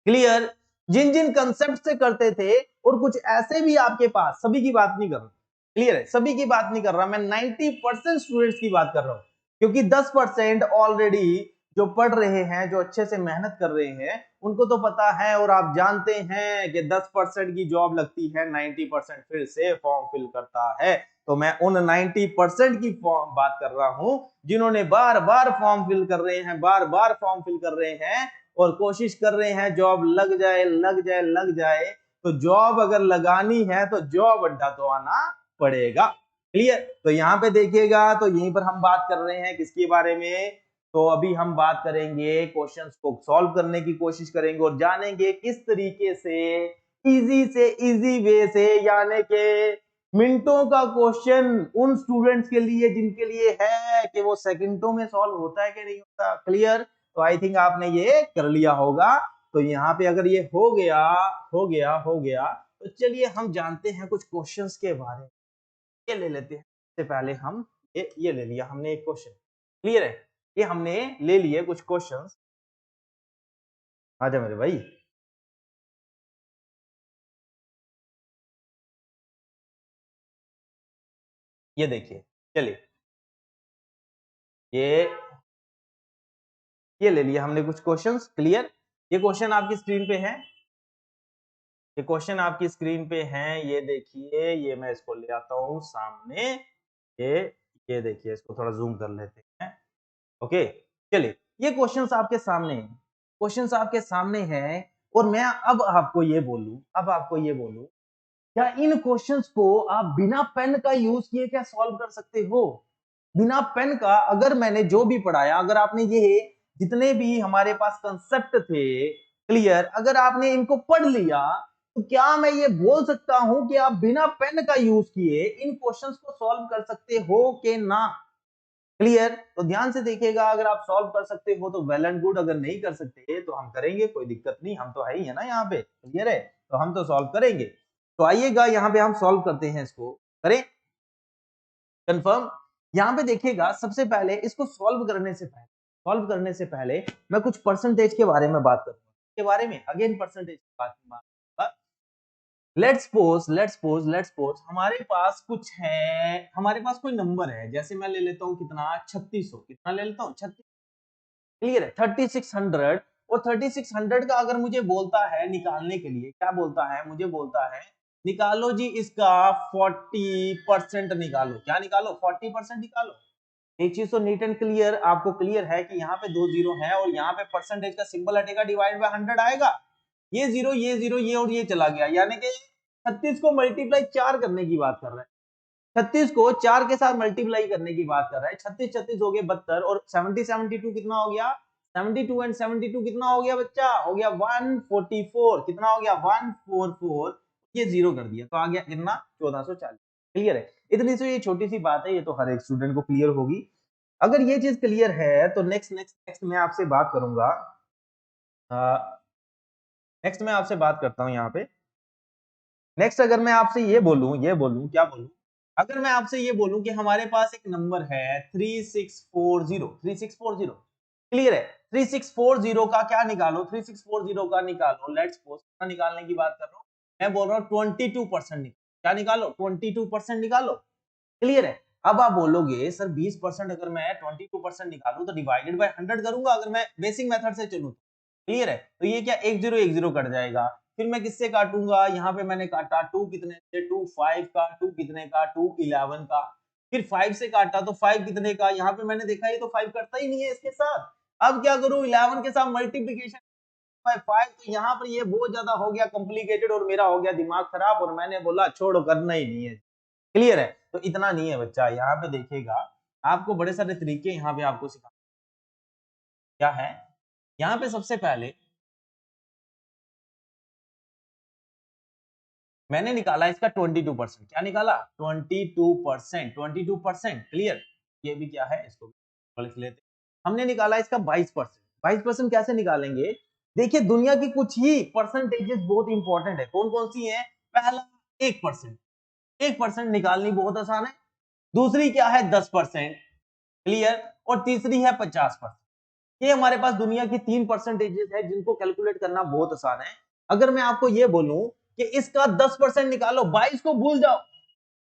क्लियर, जिन जिन कंसेप्ट से करते थे, और कुछ ऐसे भी आपके पास, सभी की बात नहीं कर रहा, क्लियर है, सभी की बात नहीं कर रहा मैं, 90% स्टूडेंट्स की बात कर रहा हूं, क्योंकि 10% ऑलरेडी जो पढ़ रहे हैं, जो अच्छे से मेहनत कर रहे हैं, उनको तो पता है, और आप जानते हैं कि 10% की जॉब लगती है, 90% फिर से फॉर्म फिल करता है। तो मैं उन 90% की फॉर्म बात कर रहा हूं, जिन्होंने बार बार फॉर्म फिल कर रहे हैं, बार बार फॉर्म फिल कर रहे हैं, और कोशिश कर रहे हैं जॉब लग जाए लग जाए लग जाए। तो जॉब अगर लगानी है तो जॉब अड्डा तो आना पड़ेगा। क्लियर? तो यहाँ पे देखिएगा, तो यहीं पर हम बात कर रहे हैं किसके बारे में, तो अभी हम बात करेंगे क्वेश्चंस को सॉल्व करने की कोशिश करेंगे, और जानेंगे किस तरीके से इजी वे से, यानी कि मिनटों का क्वेश्चन उन स्टूडेंट्स के लिए जिनके लिए है कि वो सेकंडों में सॉल्व होता है कि नहीं होता। क्लियर? तो आई थिंक आपने ये कर लिया होगा। तो यहाँ पे अगर ये हो गया तो चलिए हम जानते हैं कुछ क्वेश्चंस के बारे में। ये ले लेते हैं, इससे पहले हम ये ले लिया हमने एक क्वेश्चन। क्लियर है? ये हमने ले लिए कुछ क्वेश्चंस। आजा मेरे भाई, ये देखिए, चलिए ये ले लिया हमने कुछ क्वेश्चंस। क्लियर? ये क्वेश्चन आपकी स्क्रीन पे है, ये क्वेश्चन आपकी स्क्रीन पे हैं, ये देखिए, ये मैं इसको ले आता हूं सामने, ये ये देखिए, इसको थोड़ा जूम कर लेते हैं। ओके, चलिए, ये क्वेश्चंस आपके सामने हैं, क्वेश्चंस आपके सामने हैं, और मैं अब आपको ये बोलूं, क्या इन क्वेश्चंस को आप बिना पेन का यूज किए क्या सॉल्व कर सकते हो? बिना पेन का, अगर मैंने जो भी पढ़ाया, अगर आपने ये जितने भी हमारे पास कंसेप्ट थे, क्लियर, अगर आपने इनको पढ़ लिया, तो क्या मैं ये बोल सकता हूं कि आप बिना पेन का यूज किए इन क्वेश्चंस को सॉल्व कर सकते हो कि ना? क्लियर? तो ध्यान से देखिएगा, अगर आप सॉल्व कर सकते हो तो वेल एंड गुड, अगर नहीं कर सकते तो हम करेंगे, कोई दिक्कत नहीं, हम तो है ही है ना यहाँ पे। क्लियर है? तो हम तो सॉल्व करेंगे। तो आइएगा यहाँ पे हम सॉल्व करते हैं, इसको करें कंफर्म। यहाँ पे देखिएगा, सबसे पहले इसको सॉल्व करने से पहले मैं कुछ परसेंटेज के बारे में बात करूंगा, के बारे में अगेन परसेंटेज की बात करूंगा। लेट्स सपोज हमारे पास कुछ है, हमारे पास कोई नंबर है, जैसे मैं ले लेता हूँ कितना 3600, कितना ले लेता हूँ 36। क्लियर है? 3600, और 3600 का अगर मुझे बोलता है निकालने के लिए, क्या बोलता है, मुझे बोलता है निकालो जी इसका 40% निकालो, क्या निकालो 40% निकालो। एक चीज तो नीट एंड क्लियर आपको क्लियर है कि यहाँ पे 2 जीरो है, और यहाँ पे परसेंटेज का सिंबल हटेगा, डिवाइड बाय 100 आएगा, ये जीरो ये और ये चला गया, यानी कि 36 को मल्टीप्लाई 4 करने की बात कर रहा है, 36 को 4 के साथ मल्टीप्लाई करने की बात कर रहा है। 36 36 हो गए 72, और 70 72 कितना हो गया, 72 एंड 72 कितना हो गया बच्चा, हो गया 144, कितना हो गया 144, ये जीरो कर दिया, तो आ गया कितना 1440। क्लियर है? इतनी सी ये छोटी सी बात है, ये तो हर एक स्टूडेंट को क्लियर होगी। अगर ये चीज क्लियर है तो नेक्स्ट मैं आपसे बात करूंगा नेक्स्ट मैं आपसे बात करता हूं यहाँ पे। नेक्स्ट अगर मैं आपसे ये बोलूं क्या बोलूं, अगर मैं आपसे ये बोलूं कि हमारे पास एक नंबर है 3640, क्लियर है, 3640 का क्या निकालो, 3640 का निकालो, लेट्स सपोज निकालने की बात कर रहा हूं, मैं बोल रहा हूं 22%, क्या निकालो, 22% निकालो, क्लियर है। अब आप बोलोगे सर 20% अगर मैं 22% निकालूं तो डिवाइडेड बाय 100 करूंगा, अगर मैं बेसिक मेथड से चलूं, क्लियर है, तो ये क्या 10 कट जाएगा, फिर मैं किससे काटूंगा, यहाँ पे मैंने काटा 2 कितने से, 2 5 का, 2 कितने का, 2 11 का, फिर 5 से काटा तो 5 कितने का, यहाँ पे मैंने देखा ये तो 5 कटता ही नहीं है इसके साथ, अब क्या करूं 11 के साथ मल्टीप्लीकेशन बाय 5, तो यहाँ पर ये बहुत ज्यादा हो गया कॉम्प्लिकेटेड और मेरा हो गया दिमाग खराब और मैंने बोला छोड़ो करना ही नहीं है, क्लियर है। तो इतना नहीं है बच्चा, यहाँ पे देखिएगा आपको बड़े सारे तरीके यहाँ पे आपको सिखा, क्या है यहाँ पे सबसे पहले मैंने निकाला इसका 22%, क्या निकाला 22%, 22%, क्लियर, ये भी क्या है इसको लिख लेते, हमने निकाला इसका 22%, 22% कैसे निकालेंगे, देखिए दुनिया की कुछ ही परसेंटेजेस बहुत इंपॉर्टेंट है, कौन कौन सी है, पहला 1%, 1% निकालनी बहुत आसान है, दूसरी क्या है 10%, क्लियर, और तीसरी है 50%, ये हमारे पास दुनिया की 3 परसेंटेजेस है जिनको कैलकुलेट करना बहुत आसान है। अगर मैं आपको ये बोलूं कि इसका 10% निकालो, 22 को भूल जाओ,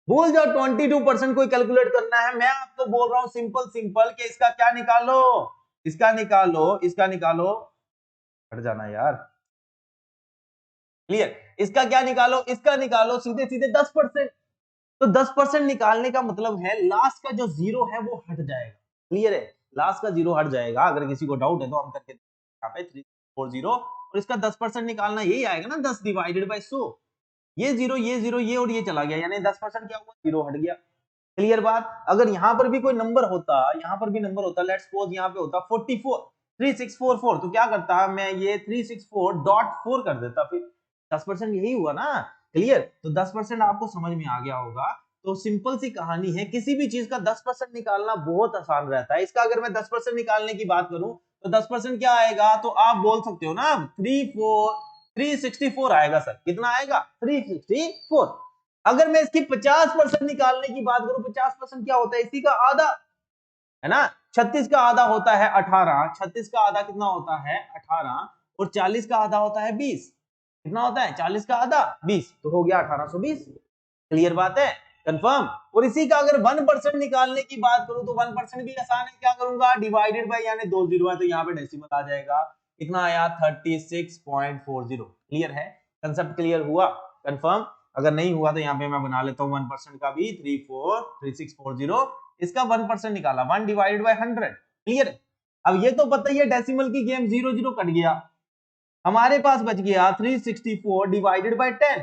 22% कोई कैलकुलेट करना है, मैं आपको बोल रहा हूं सिंपल सिंपल कि इसका क्या निकालो, इसका निकालो, इसका निकालो, हट जाना यार, क्लियर, इसका क्या निकालो, इसका निकालो सीधे सीधे 10%, तो 10% निकालने का मतलब है लास्ट का जो जीरो है वो हट जाएगा, क्लियर है, लास्ट का जीरो हट जाएगा, अगर किसी को डाउट है तो हम करके यहाँ पे 340 और इसका 10% निकालना यही आएगा ना, 10 डिवाइडेड बाय 100, ये जीरो ये जीरो ये और ये चला गया, यानी 10% क्या हुआ, जीरो हट गया, क्लियर बात। अगर यहाँ पर भी कोई नंबर होता, यहाँ पर भी नंबर होता, लेट्स सपोज यहाँ पे होता 44, 3644, तो क्या करता मैं ये 364.4 कर देता, फिर 10% यही हुआ ना, क्लियर, तो 10% आपको समझ में आ गया होगा। तो सिंपल सी कहानी है, किसी भी चीज का 10% निकालना बहुत आसान रहता है, इसका अगर मैं 10% निकालने की बात करूं तो 10% क्या आएगा, तो आप बोल सकते हो ना 364 आएगा सर, कितना आएगा 364। अगर मैं इसकी 50% निकालने की बात करूं, 50% क्या होता है, इसी का आधा है ना, 36 का आधा होता है 18, 36 का आधा कितना होता है 18, और 40 का आधा होता है 20, कितना होता है 40 का आधा 20, तो हो गया 1820, क्लियर बात है, कंफर्म। और इसी का अगर 1% निकालने की बात करूं तो 1% भी आसान है, क्या करूंगा डिवाइडेड बाय, यानी 2 जीरो है तो यहाँ पे डेसिमल आ जाएगा, कितना आया 36.40, क्लियर है, कंसेप्ट क्लियर हुआ, कंफर्म। अगर नहीं हुआ तो यहाँ पे मैं बना लेता हूँ 1% का भी, 3640, इसका 1% निकाला, 1 डिवाइडेड बाय 100, क्लियर है। अब ये तो पता ही है डेसिमल की गेम, 0 0 कट गया, हमारे पास बच गया 364 डिवाइडेड बाय 10,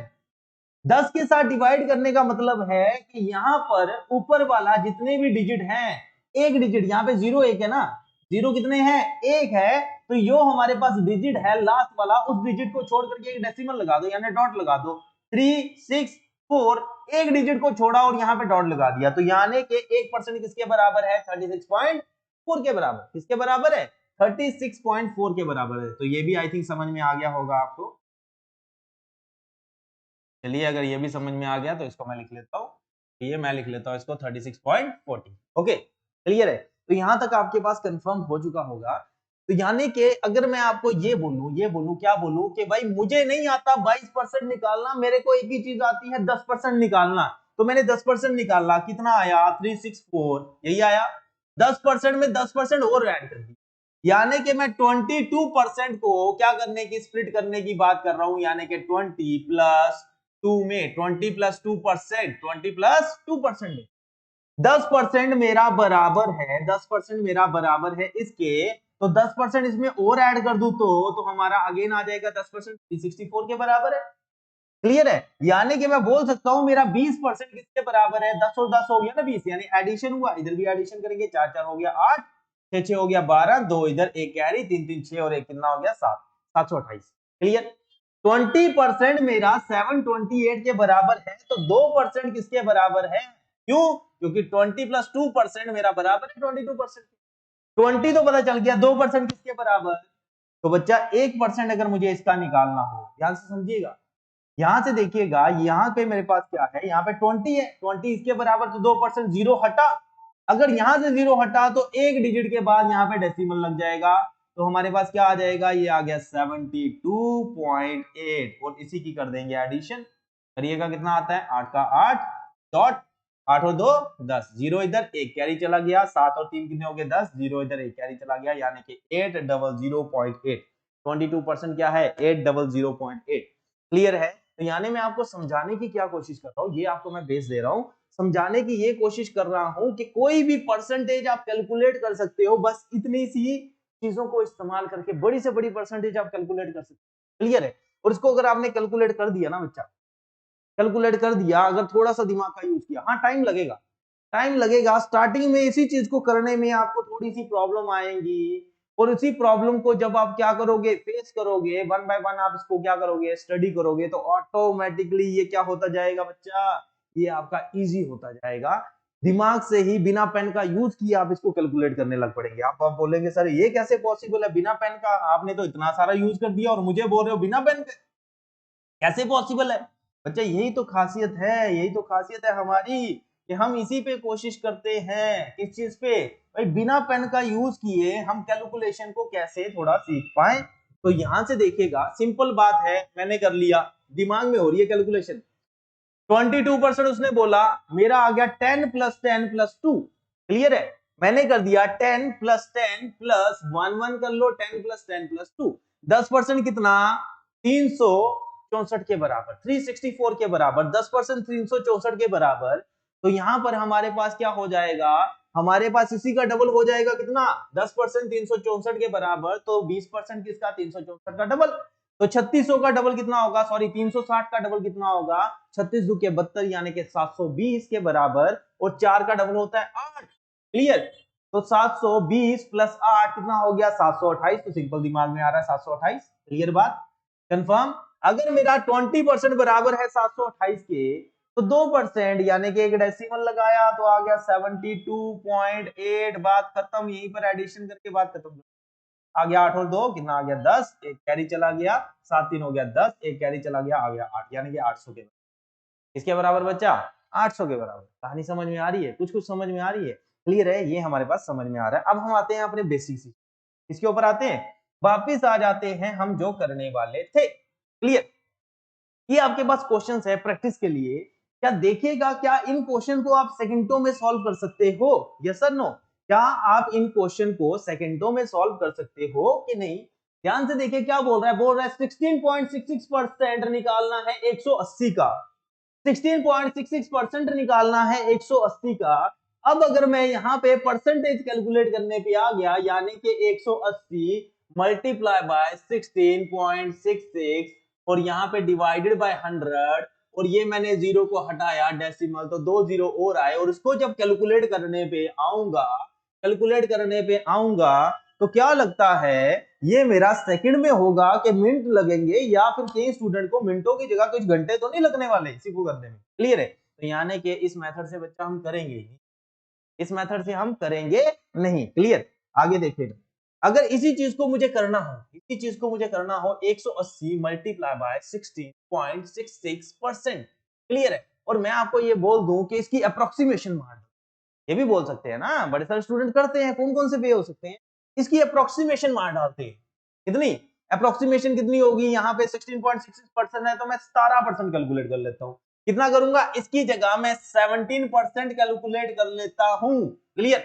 10 के साथ डिवाइड करने का मतलब है कि यहाँ पर ऊपर वाला जितने भी डिजिट हैं, एक डिजिट, यहाँ पे 0 1 है ना, 0 कितने हैं 1 है, तो यो हमारे पास डिजिट है लास्ट वाला, उस डिजिट को छोड़ करके एक डेसिमल लगा दो, यानी डॉट लगा दो, 364, एक डिजिट को छोड़ा और यहाँ पे डॉट लगा दिया, तो यानी कि 1% किसके बराबर है 36.4 के बराबर, किसके बराबर है 36.4 के बराबर है। तो ये भी आई थिंक समझ में आ गया होगा आपको, चलिए अगर ये भी समझ में आ गया तो इसको मैं लिख लेता हूँ, ये मैं लिख लेता हूँ इसको 36.40, ओके, क्लियर है। तो यहां तक आपके पास कंफर्म हो चुका होगा। तो यानी कि अगर मैं आपको ये बोलूं क्या बोलूं कि भाई मुझे नहीं आता 22% निकालना, मेरे को एक ही चीज आती है 10% निकालना, तो मैंने 10% निकाला, कितना आया 364, यही आया, 10% में 10% और ऐड कर दी, यानी कि मैं 22% को क्या करने की, स्प्लिट करने की बात कर रहा हूं, यानी कि 20 प्लस 2 में, 20+2%, 20+2%, 10% मेरा बराबर है, 10% मेरा बराबर है इसके, तो 10% इसमें और ऐड कर दूं तो हमारा अगेन आ जाएगा 10% 364 के बराबर है, क्लियर है। यानी कि मैं बोल सकता हूं मेरा 20% किसके बराबर है, 10 और 10 हो गया ना 20, यानी एडिशन हुआ, इधर भी एडिशन करेंगे, 4 4 हो गया 8, 6 6 हो गया 12, 2 इधर, एक कैरी, 3 3 6 और एक कितना हो गया 7, 728, क्लियर। 20% मेरा 728 के बराबर है, तो 2% किसके बराबर है, क्यों, क्योंकि 20+2% मेरा बराबर है 22%, 20 तो पता चल गया, 2% किसके बराबर तो बच्चा 1% अगर मुझे इसका निकालना हो, ध्यान से समझिएगा, यहां से देखिएगा, यहां पे मेरे पास क्या है, यहाँ पे 20 है, 20 इसके बराबर, तो 2% जीरो हटा। अगर यहां से जीरो हटा तो एक डिजिट के बाद यहाँ पे डेसिमल लग जाएगा, तो हमारे पास क्या आ जाएगा, ये आ गया 72.8 और इसी की कर देंगे एडिशन। करिएगा, कितना आता है, 8 का 8 डॉट 8 और 2 10, जीरो इधर एक कैरी चला गया, 7 और 3 कितने हो गए 10, जीरो इधर एक कैरी चला गया, यानी कि 800.8। 22% क्या है, 800.8। क्लियर है? तो यानी मैं आपको समझाने की क्या कोशिश कर रहा हूं, ये आपको मैं बेस दे रहा हूं, समझाने की ये कोशिश कर रहा हूं कि कोई भी परसेंटेज आप कैलकुलेट कर सकते हो, बस इतनी सी चीजों को इस्तेमाल करके बड़ी से बड़ी परसेंटेज आप कैलकुलेट कर सकते हो। क्लियर है? और इसको अगर आपने कैलकुलेट कर दिया ना बच्चा, कैलकुलेट कर दिया, अगर थोड़ा सा दिमाग का यूज किया, हाँ टाइम लगेगा, टाइम लगेगा, स्टार्टिंग में इसी चीज को करने में आपको थोड़ी सी प्रॉब्लम आएंगी, और उसी प्रॉब्लम को जब आप क्या करोगे, फेस करोगे, वन बाय वन आप इसको क्या करोगे, स्टडी करोगे, तो ऑटोमेटिकली ये क्या होता जाएगा बच्चा, ये आपका इजी होता जाएगा। दिमाग से ही बिना पेन का यूज किए आप इसको कैलकुलेट करने लग पड़ेंगे। आप बोलेंगे सर ये कैसे पॉसिबल है, बिना पेन का आपने तो इतना सारा यूज कर दिया और मुझे बोल रहे हो बिना पेन के, कैसे पॉसिबल है? बच्चा यही तो खासियत है, यही तो खासियत है हमारी, कि हम इसी पे कोशिश करते हैं, किस चीज पे भाई, बिना पेन का यूज किए हम कैलकुलेशन को कैसे थोड़ा सीख पाए। तो यहां से देखिएगा, सिंपल बात है, मैंने कर लिया, दिमाग में हो रही है कैलकुलेशन। 22% उसने बोला, मेरा आ गया 10 प्लस 10 प्लस 2। क्लियर है? मैंने कर दिया 10 प्लस 10 प्लस 1 कर लो, 10 प्लस 10 प्लस 2। 10% कितना, 364 के बराबर, 364 के बराबर, 10% 364 के बराबर। तो यहां पर हमारे पास क्या हो जाएगा, हमारे पास इसी का डबल हो जाएगा, कितना, 10% 364 के बराबर, तो 20% किसका, 364 का डबल। तो 3600 का डबल कितना होगा, सॉरी 360 का डबल कितना होगा, 36 दू के 72, यानी कि 720 के बराबर, और 4 का डबल होता है 8। क्लियर? तो 720 प्लस 8 कितना हो गया, 728। तो सिंपल दिमाग में आ रहा है 728। क्लियर बात, कंफर्म? अगर मेरा 20% बराबर है 728 के, तो 2% यानी कि एक डेसिमल लगाया तो आ गया 72.8। बात खत्म, यहीं पर एडिशन करके बात खत्म। आ गया 8 और 2 कितना आ गया 10, एक कैरी चला गया, 7 3 हो गया 10, एक कैरी चला गया, आ गया 8, यानी कि 800 के बराबर। इसके बराबर बच्चा 800 के बराबर। कहानी समझ में आ रही है, कुछ कुछ समझ में आ रही है? क्लियर है? ये हमारे पास समझ में आ रहा है। अब हम आते हैं अपने बेसिक से, इसके ऊपर आते हैं, वापिस आ जाते हैं हम जो करने वाले थे। क्लियर? ये आपके पास क्वेश्चंस है प्रैक्टिस के लिए, क्या देखिएगा, क्या इन क्वेश्चन को आप सेकंडों में सॉल्व कर सकते हो, यस सर नो? क्या आप इन क्वेश्चन को सेकंडों में सॉल्व कर सकते हो कि नहीं? ध्यान से देखिए क्या बोल रहा है, बोल रहा है 16.66% निकालना है 180 का, 16.66% निकालना है 180 का। अब अगर मैं यहाँ पे परसेंटेज कैलकुलेट करने पे आ गया, यानी कि 180 मल्टीप्लाई बाय 16.66 और यहाँ पे डिवाइडेड बाय 100, और ये मैंने जीरो को हटाया डेसिमल, तो 2 जीरो और आए, और इसको जब कैलकुलेट करने पे आऊंगा, कैलकुलेट करने पे आऊंगा, तो क्या लगता है ये मेरा सेकंड में होगा कि मिनट लगेंगे, या फिर कई स्टूडेंट को मिनटों की जगह कुछ घंटे तो नहीं लगने वाले इसी को करने में। क्लियर है? तो यानी कि इस मेथड से बच्चा हम करेंगे ही, इस मेथड से हम करेंगे नहीं। क्लियर? आगे देखिएगा, अगर इसी चीज को मुझे करना हो, इसी चीज को मुझे करना हो 180 मल्टीप्लाई बाय 16.66%। क्लियर है? और मैं आपको ये बोल दूं कि इसकी अप्रोक्सीमेशन मार, ये भी बोल सकते हैं ना, बड़े सारे स्टूडेंट करते हैं, कौन कौन से वे हो सकते हैं, इसकी अप्रोक्सीमेशन मार डालते हैं। कितनी अप्रोक्सीमेशन, कितनी होगी, यहाँ पे 16.66% है, तो मैं 17% कैलकुलेट कर लेता हूँ। कितना करूंगा, इसकी जगह मैं 17% कैलकुलेट कर लेता हूं। क्लियर?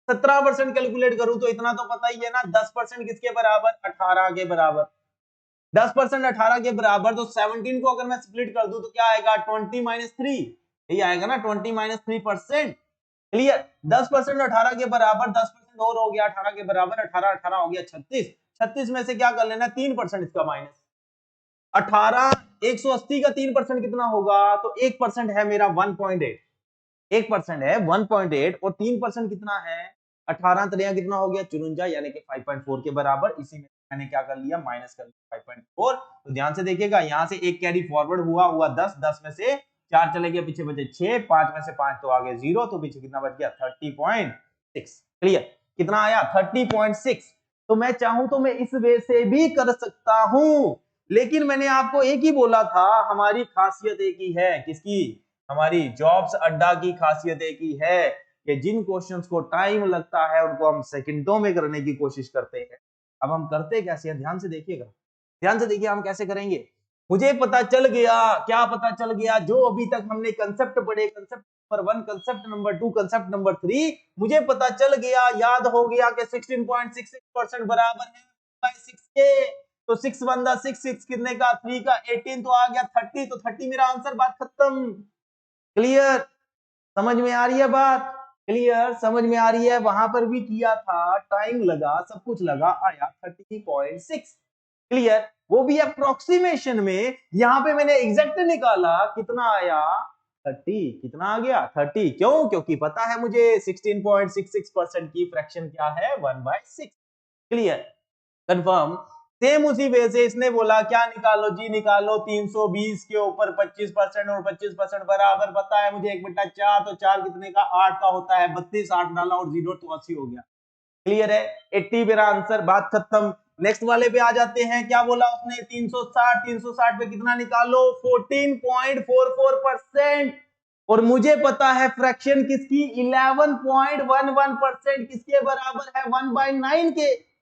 17% कैलकुलेट करूं तो इतना तो पता ही है ना, 10% किसके बराबर, 18 के बराबर। 10% 18 के बराबर, तो 17 को अगर मैं स्प्लिट कर दूं तो क्या आएगा, 20 माइनस 3, यही आएगा ना, 20 माइनस 3%। क्लियर? 10% 18 के बराबर, 10% और हो गया 18 के बराबर, 18 18 हो गया 36, 36 में से क्या कर लेना, 3% इसका माइनस। 18 180 का 3% कितना होगा, तो 1% है मेरा 1.8, 1% है 1.8, और 3% कितना है, 18 3 कितना हो गया 54, यानी कि 5.4 के बराबर। इसी में मैंने क्या कर लिया, माइनस कर लिया 5.4। तो ध्यान से देखिएगा, यहां से एक कैरी फॉरवर्ड हुआ 10, 10 में से 4 चले गए, पीछे बचे 6, 5 में से 5 तो आगे 0, तो पीछे कितना बच गया, 30.6। क्लियर? कितना आया, 30.6। तो मैं चाहूं तो मैं इस वे से भी कर सकता हूं, लेकिन मैंने आपको एक ही बोला था, हमारी खासियत एक ही है, किसकी, हमारी जॉब्स अड्डा की खासियत एक ही है कि जिन क्वेश्चंस को टाइम लगता है उनको हम सेकंडों में करने की कोशिश करते हैं। अब हम करते कैसे हैं, ध्यान से देखिएगा, ध्यान से देखिए हम कैसे करेंगे। मुझे पता चल गया, क्या पता चल गया, जो अभी तक हमने कंसेप्ट पढ़े, concept number 1, concept number 2, concept number 3, मुझे पता चल गया, याद हो गया कि 16.66% बराबर है बाय 6 के। तो 6 1 6 6 कितने का, 3 का 18, तो आ गया 30, तो 30 मेरा आंसर, बात खत्म। क्लियर, समझ में आ रही है बात, क्लियर, समझ में आ रही है। वहां पर भी किया था, टाइम लगा, सब कुछ लगा, आया 30.6। क्लियर, वो भी अप्रोक्सीमेशन में। यहां पे मैंने एग्जैक्ट निकाला, कितना आया 30, कितना आ गया 30, क्यों, क्योंकि पता है मुझे 16.66% की फ्रैक्शन क्या है, 1/6। Clear, confirm. सेम उसी वे से इसने बोला क्या निकालो जी, निकालो 320 के ऊपर 25% और 25% बराबर, पता है मुझे 1/4, तो 4 कितने का, 8 का होता है, 32, 8 डाला और 0 तो 80 हो गया। क्लियर है, 80 मेरा आंसर, बात खत्म। नेक्स्ट वाले पे आ जाते हैं, क्या बोला उसने, 360 पे कितना निकालो, 14.44%। और मुझे पता है फ्रैक्शन किसकी, 11.11%, किसके बराबर है, 1/9 के।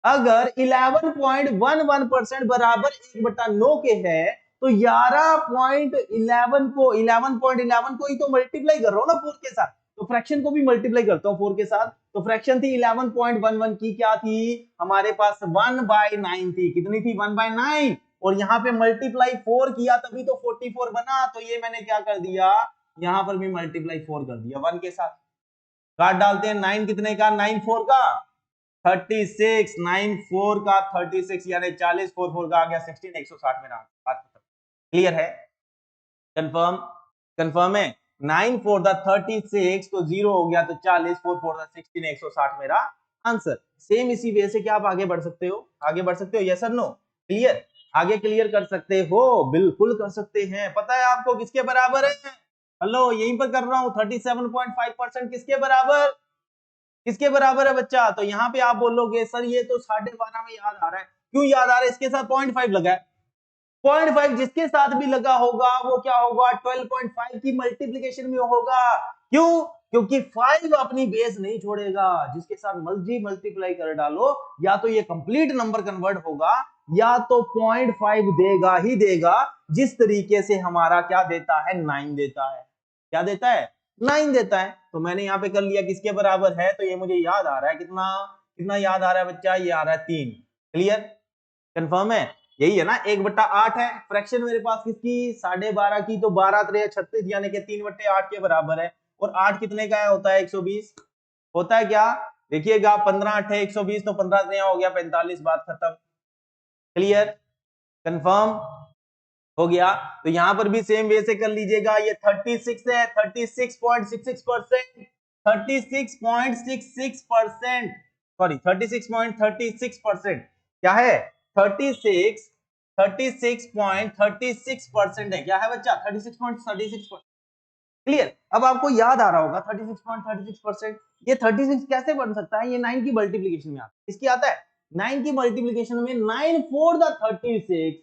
अगर 11.11% बराबर 1/9 के है, तो 11.11 को 11.11 को ही तो मल्टीप्लाई कर रहा हूं ना 4 के साथ, तो फ्रैक्शन को भी मल्टीप्लाई करता हूं 4 के साथ। तो फ्रैक्शन थी 11.11 की, क्या थी हमारे पास, 1/9 थी, कितनी थी, 1/9। और यहाँ पे मल्टीप्लाई 4 किया तभी तो 44 बना, तो ये मैंने क्या कर दिया, यहां पर भी मल्टीप्लाई 4 कर दिया 1 के साथ। काट डालते हैं, 9 कितने का, 9 4 का 36, 9 4 का 36 यानी 40, 4 4 का आ गया 16, 160 मेरा बात खत्म। क्लियर है, कंफर्म, कंफर्म है। 9 4 दा 36 तो 0 हो गया, तो 40, 4 4 दा 16, 160 मेरा आंसर। सेम इसी वे से क्या आप आगे बढ़ सकते हो, आगे बढ़ सकते हो, यस और नो, क्लियर, आगे क्लियर कर सकते हो, बिल्कुल कर सकते हैं। पता है आपको किसके बराबर है, हेलो यहीं पर कर रहा हूं, 37.5% किसके बराबर, किसके बराबर है बच्चा। तो यहाँ पे आप बोलोगे सर ये तो 12.5 में याद आ रहा है, क्यों याद आ रहा है, इसके साथ 0.5 लगा है, 0.5 जिसके साथ भी लगा होगा वो क्या होगा, 12.5 की मल्टीप्लीकेशन में होगा। क्यों, क्योंकि 5 अपनी बेस नहीं छोड़ेगा, जिसके साथ मर्जी मल्टीप्लाई कर डालो, या तो ये कंप्लीट नंबर कन्वर्ट होगा, या तो 0.5 देगा ही देगा, जिस तरीके से हमारा क्या देता है, 9 देता है, क्या देता है, 9 देता है। तो मैंने यहाँ पे कर लिया किसके बराबर है, तो ये मुझे याद आ रहा है, कितना कितना याद आ रहा है बच्चा, ये आ रहा है 3। क्लियर, कंफर्म है, यही है ना, 1/8 है फ्रैक्शन मेरे पास किसकी, 12.5 की, तो 12 3 36 यानी कि 3/8 के बराबर है। और 8 कितने का है, होता है 120, होता है क्या, देखिएगा 15 8 है 120, तो 15 3 हो गया 45, बात खत्म। क्लियर, कंफर्म हो गया। तो यहां पर भी सेम वे से कर लीजिएगा, ये 36 है, 36.66%, 36.66%, सॉरी 36.36% क्या है, 36 36.36% है, क्या है बच्चा, 36.36%। क्लियर, अब आपको याद आ रहा होगा 36.36%, ये 36 कैसे बन सकता है, ये 9 की मल्टीप्लीकेशन में आता है, इसकी आता है 9 की मल्टीप्लीकेशन में, 9 4 द 36,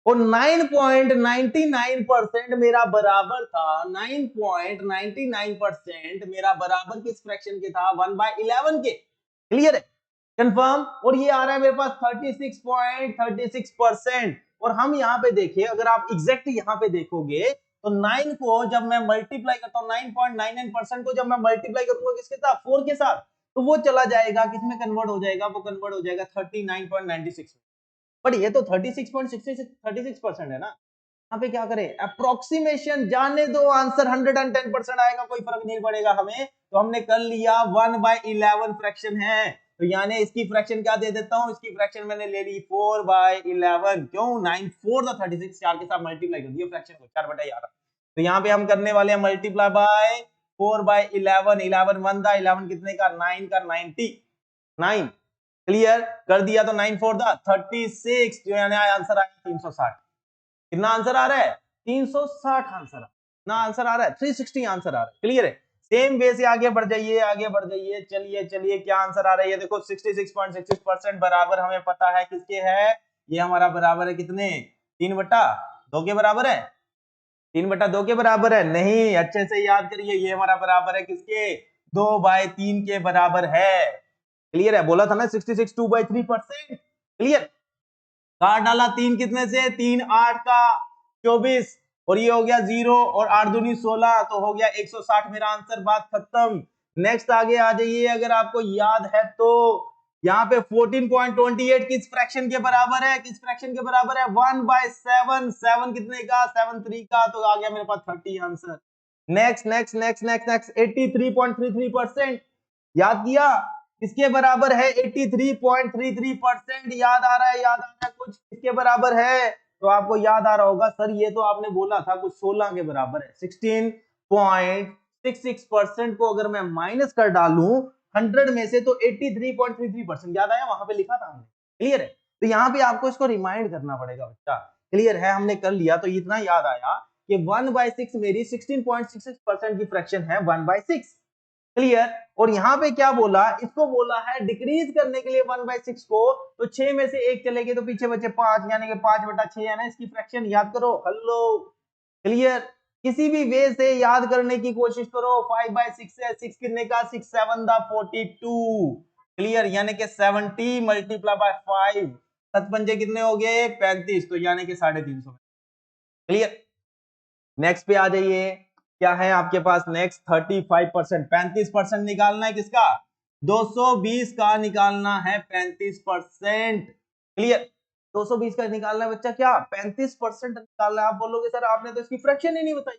और 9.99% मेरा बराबर था, 9.99% मेरा बराबर किस फ्रैक्शन के था, 1/11 के। क्लियर है, कंफर्म। और ये आ रहा है मेरे पास 36.36%। और हम यहाँ पे देखिए, अगर आप एग्जैक्ट यहाँ पे देखोगे, तो 9 को जब मैं मल्टीप्लाई करता हूँ, 9.99% को जब मैं मल्टीप्लाई करूंगा किसके साथ, 4 के साथ, तो वो चला जाएगा किसमें कन्वर्ट हो जाएगा, वो कन्वर्ट हो जाएगा 39.96। बट ये तो 36.66 36% है ना, यहाँ पे क्या करें, अप्रोक्सीमेशन, जाने दो, आंसर 110% आएगा, कोई फर्क नहीं पड़ेगा हमें। तो हमने कर लिया 1/11 फ्रैक्शन है, तो यानी इसकी फ्रैक्शन क्या दे देता हूं, इसकी फ्रैक्शन मैंने ले ली 4/11, क्यों, 9 4 द 36, 4 के साथ मल्टीप्लाई कर दिया फ्रैक्शन को, 4/11। तो यहाँ पे हम करने वाले हैं मल्टीप्लाई बाय 4/11, 11 1 द 11 कितने का, 9 का 99। क्लियर कर दिया, तो 9 4 द 36, जो यानी आंसर आया 360। कितना आंसर आ रहा है, 360 आंसर, ना आंसर आ रहा है 360 आंसर आ रहा है। क्लियर है, सेम वे से आगे बढ़ जाइए, आगे बढ़ जाइए। चलिए चलिए, क्या आंसर आ रहा है? देखो 66.66% बराबर हमें पता है किसके है। ये हमारा बराबर है कितने? 3/2 के बराबर है। 3/2 के बराबर है? नहीं, अच्छे से याद करिए, ये हमारा बराबर है किसके? 2/3 के बराबर है। क्लियर है? बोला था ना 66 2/3%। क्लियर? काट डाला 3 कितने से? 3 8 का 24, और ये हो गया 0, और 8 दूनी 16, तो हो गया 160 मेरा आंसर। बात खत्म। नेक्स्ट आगे आ जाइए, अगर आपको याद है तो यहाँ पे 14.28 किस फ्रैक्शन के बराबर है? किस फ्रैक्शन के बराबर है? 1/7। 7 कितने का? 7 3 का, तो आ गया मेरे पास 30 answer. Next next next next next 83.33%। याद किया? किसके बराबर है? 83.33%। याद आ रहा है? याद आ रहा है कुछ? किसके बराबर है? तो आपको याद आ रहा होगा, सर ये तो आपने बोला था कुछ 16 के बराबर है। 16.66% को अगर मैं माइनस कर डालूं 100 में से, तो 83.33%। याद आया? वहां पे लिखा था हमने। क्लियर है? तो यहाँ पे आपको इसको रिमाइंड करना पड़ेगा बच्चा। क्लियर है? हमने कर लिया, तो इतना याद आया कि 1/6 मेरी 16.66% की फ्रैक्शन है 1/6। क्लियर? और यहाँ पे क्या बोला? इसको बोला है डिक्रीज करने के लिए 1/6 को, तो 6 में से 1 चलेगी तो पीछे बचे 5, यानी कि 5/6 है ना इसकी फ्रैक्शन। याद करो। Hello, clear? किसी भी वे से याद करने की कोशिश करो। 5/6 है, 6 कितने का? 6 7 42। क्लियर? यानी कि 70 मल्टीप्लाई बाय 5, 7 पंजे कितने हो गए? 35, तो यानी कि 350। क्लियर? नेक्स्ट पे आ जाइए, क्या है आपके पास नेक्स्ट? 35%। 35% निकालना है किसका? 220 का निकालना है 35%। क्लियर? 220 का निकालना है बच्चा। क्या 35% निकालना है? आप बोलोगे सर आपने तो इसकी फ्रैक्शन ही नहीं बताई।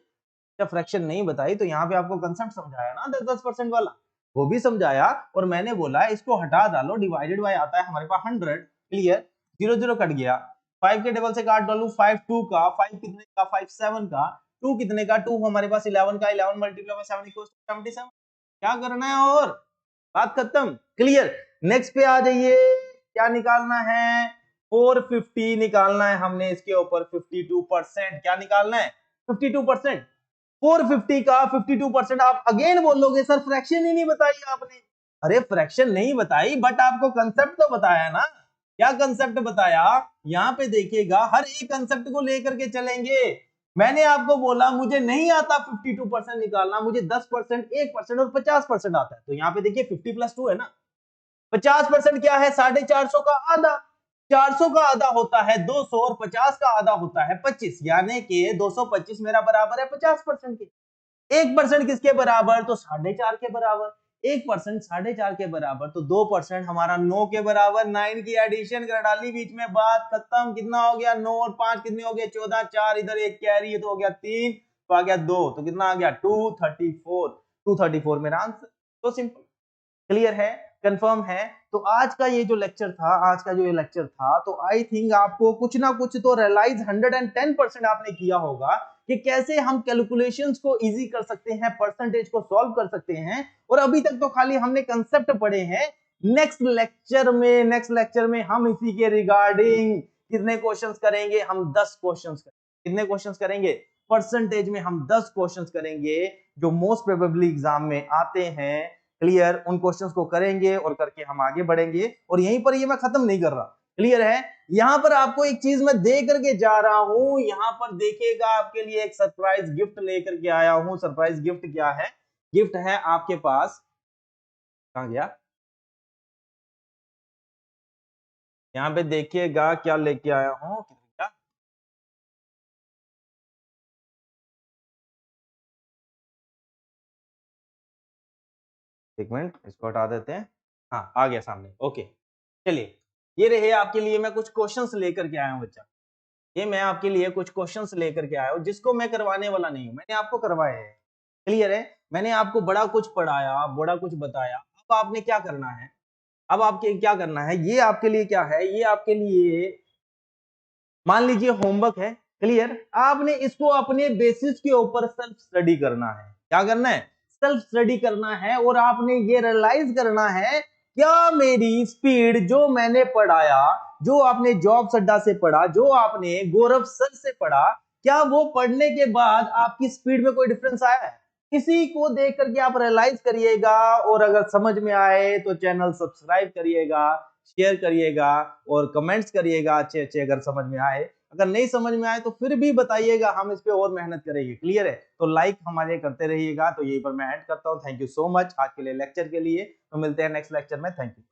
जब फ्रैक्शन नहीं बताई तो यहाँ पे आपको कंसेप्ट समझाया ना 10% वाला, वो भी समझाया, और मैंने बोला इसको हटा डालो, डिवाइडेड बाय आता है हमारे पास 100। क्लियर? 0 0 कट गया। 5 के टेबल से काट डालू, 5 2 का, 5 कितने का? 5 7 का, 2 कितने का? 2 हमारे पास 11 का, 11 मल्टीप्लाई बाय 7 इक्वल्स टू 77। क्या करना है? और बात खत्म। क्लियर? नेक्स्ट पे आ जाइए, क्या निकालना है? 450 निकालना है हमने इसके ऊपर 52%। क्या निकालना है? 52%। 450 का 52%। आप अगेन बोलोगे सर फ्रैक्शन ही नहीं बताई आपने। अरे फ्रैक्शन नहीं बताई, बट आपको कंसेप्ट तो बताया ना। क्या कंसेप्ट बताया? यहाँ पे देखिएगा, हर एक कंसेप्ट को लेकर के चलेंगे। मैंने आपको बोला मुझे नहीं आता 52% निकालना, मुझे 10%, 1% और 50% आता है। तो यहाँ पे देखिए 50 + 2 है ना। 50% क्या है? 450 का आधा। 400 का आधा होता है 200, और 50 का आधा होता है 25, यानी कि 225 मेरा बराबर है 50% के। 1% किसके बराबर? तो 4.5 के बराबर। 1% 4.5 के बराबर, तो 2% हमारा 9 के बराबर। 9 की एडिशन कर डाली बीच में, बात खत्म। कितना हो गया? 9 और 5 कितने हो गए? 14, 4 इधर एक कैरी है तो हो गया 3, तो आ गया 2, तो कितना आ गया? 234। 234 मेरा आंसर। तो सिंपल। क्लियर है? कंफर्म है? तो आज का ये जो लेक्चर था, आज का जो ये लेक्चर था, तो आई थिंक आपको कुछ ना कुछ तो रियलाइज 110% आपने किया होगा कि कैसे हम कैलकुलेशंस को इजी कर सकते हैं, परसेंटेज को सॉल्व कर सकते हैं। और अभी तक तो खाली हमने कंसेप्ट पढ़े हैं। नेक्स्ट लेक्चर में हम इसी के रिगार्डिंग कितने क्वेश्चंस करेंगे? हम 10 क्वेश्चंस करेंगे। कितने क्वेश्चंस करेंगे? परसेंटेज में हम 10 क्वेश्चंस करेंगे जो मोस्ट प्रोबेबली एग्जाम में आते हैं। क्लियर? उन क्वेश्चंस को करेंगे और करके हम आगे बढ़ेंगे। और यहीं पर ये मैं खत्म नहीं कर रहा। क्लियर है? यहां पर आपको एक चीज मैं दे करके जा रहा हूं। यहां पर देखिएगा, आपके लिए एक सरप्राइज गिफ्ट लेकर के आया हूं। सरप्राइज गिफ्ट क्या है? गिफ्ट है आपके पास, कहां गया? यहां पे देखिएगा क्या लेके आया हूं। क्या? एक मिनट, इसको हटा देते हैं। हाँ, आ गया सामने। ओके, चलिए, ये रहे आपके लिए मैं कुछ क्वेश्चंस लेकर के आया हूं बच्चा। ये मैं आपके लिए कुछ क्वेश्चंस लेकर के आया हूं, जिसको मैं करवाने वाला नहीं हूं, मैंने आपको करवाए हैं। क्लियर है? मैंने आपको बड़ा कुछ पढ़ाया, बड़ा कुछ बताया। अब आपने क्या करना है? अब आपके क्या करना है? ये आपके लिए क्या है? ये आपके लिए मान लीजिए होमवर्क है। क्लियर? आपने इसको अपने बेसिस के ऊपर सेल्फ स्टडी करना है। क्या करना है? सेल्फ स्टडी करना है। और आपने ये रियलाइज करना है, क्या मेरी स्पीड जो मैंने पढ़ाया, जो आपने जॉब अड्डा से पढ़ा, जो आपने गौरव सर से पढ़ा, क्या वो पढ़ने के बाद आपकी स्पीड में कोई डिफरेंस आया है? इसी को देख करके आप रियलाइज करिएगा, और अगर समझ में आए तो चैनल सब्सक्राइब करिएगा, शेयर करिएगा और कमेंट्स करिएगा अच्छे अच्छे अगर समझ में आए। अगर नहीं समझ में आए तो फिर भी बताइएगा, हम इस पे और मेहनत करेंगे। क्लियर है? तो लाइक हमारे करते रहिएगा। तो यही पर मैं एंड करता हूँ। थैंक यू सो मच आज के लिए लेक्चर के लिए। तो मिलते हैं नेक्स्ट लेक्चर में। Thank you.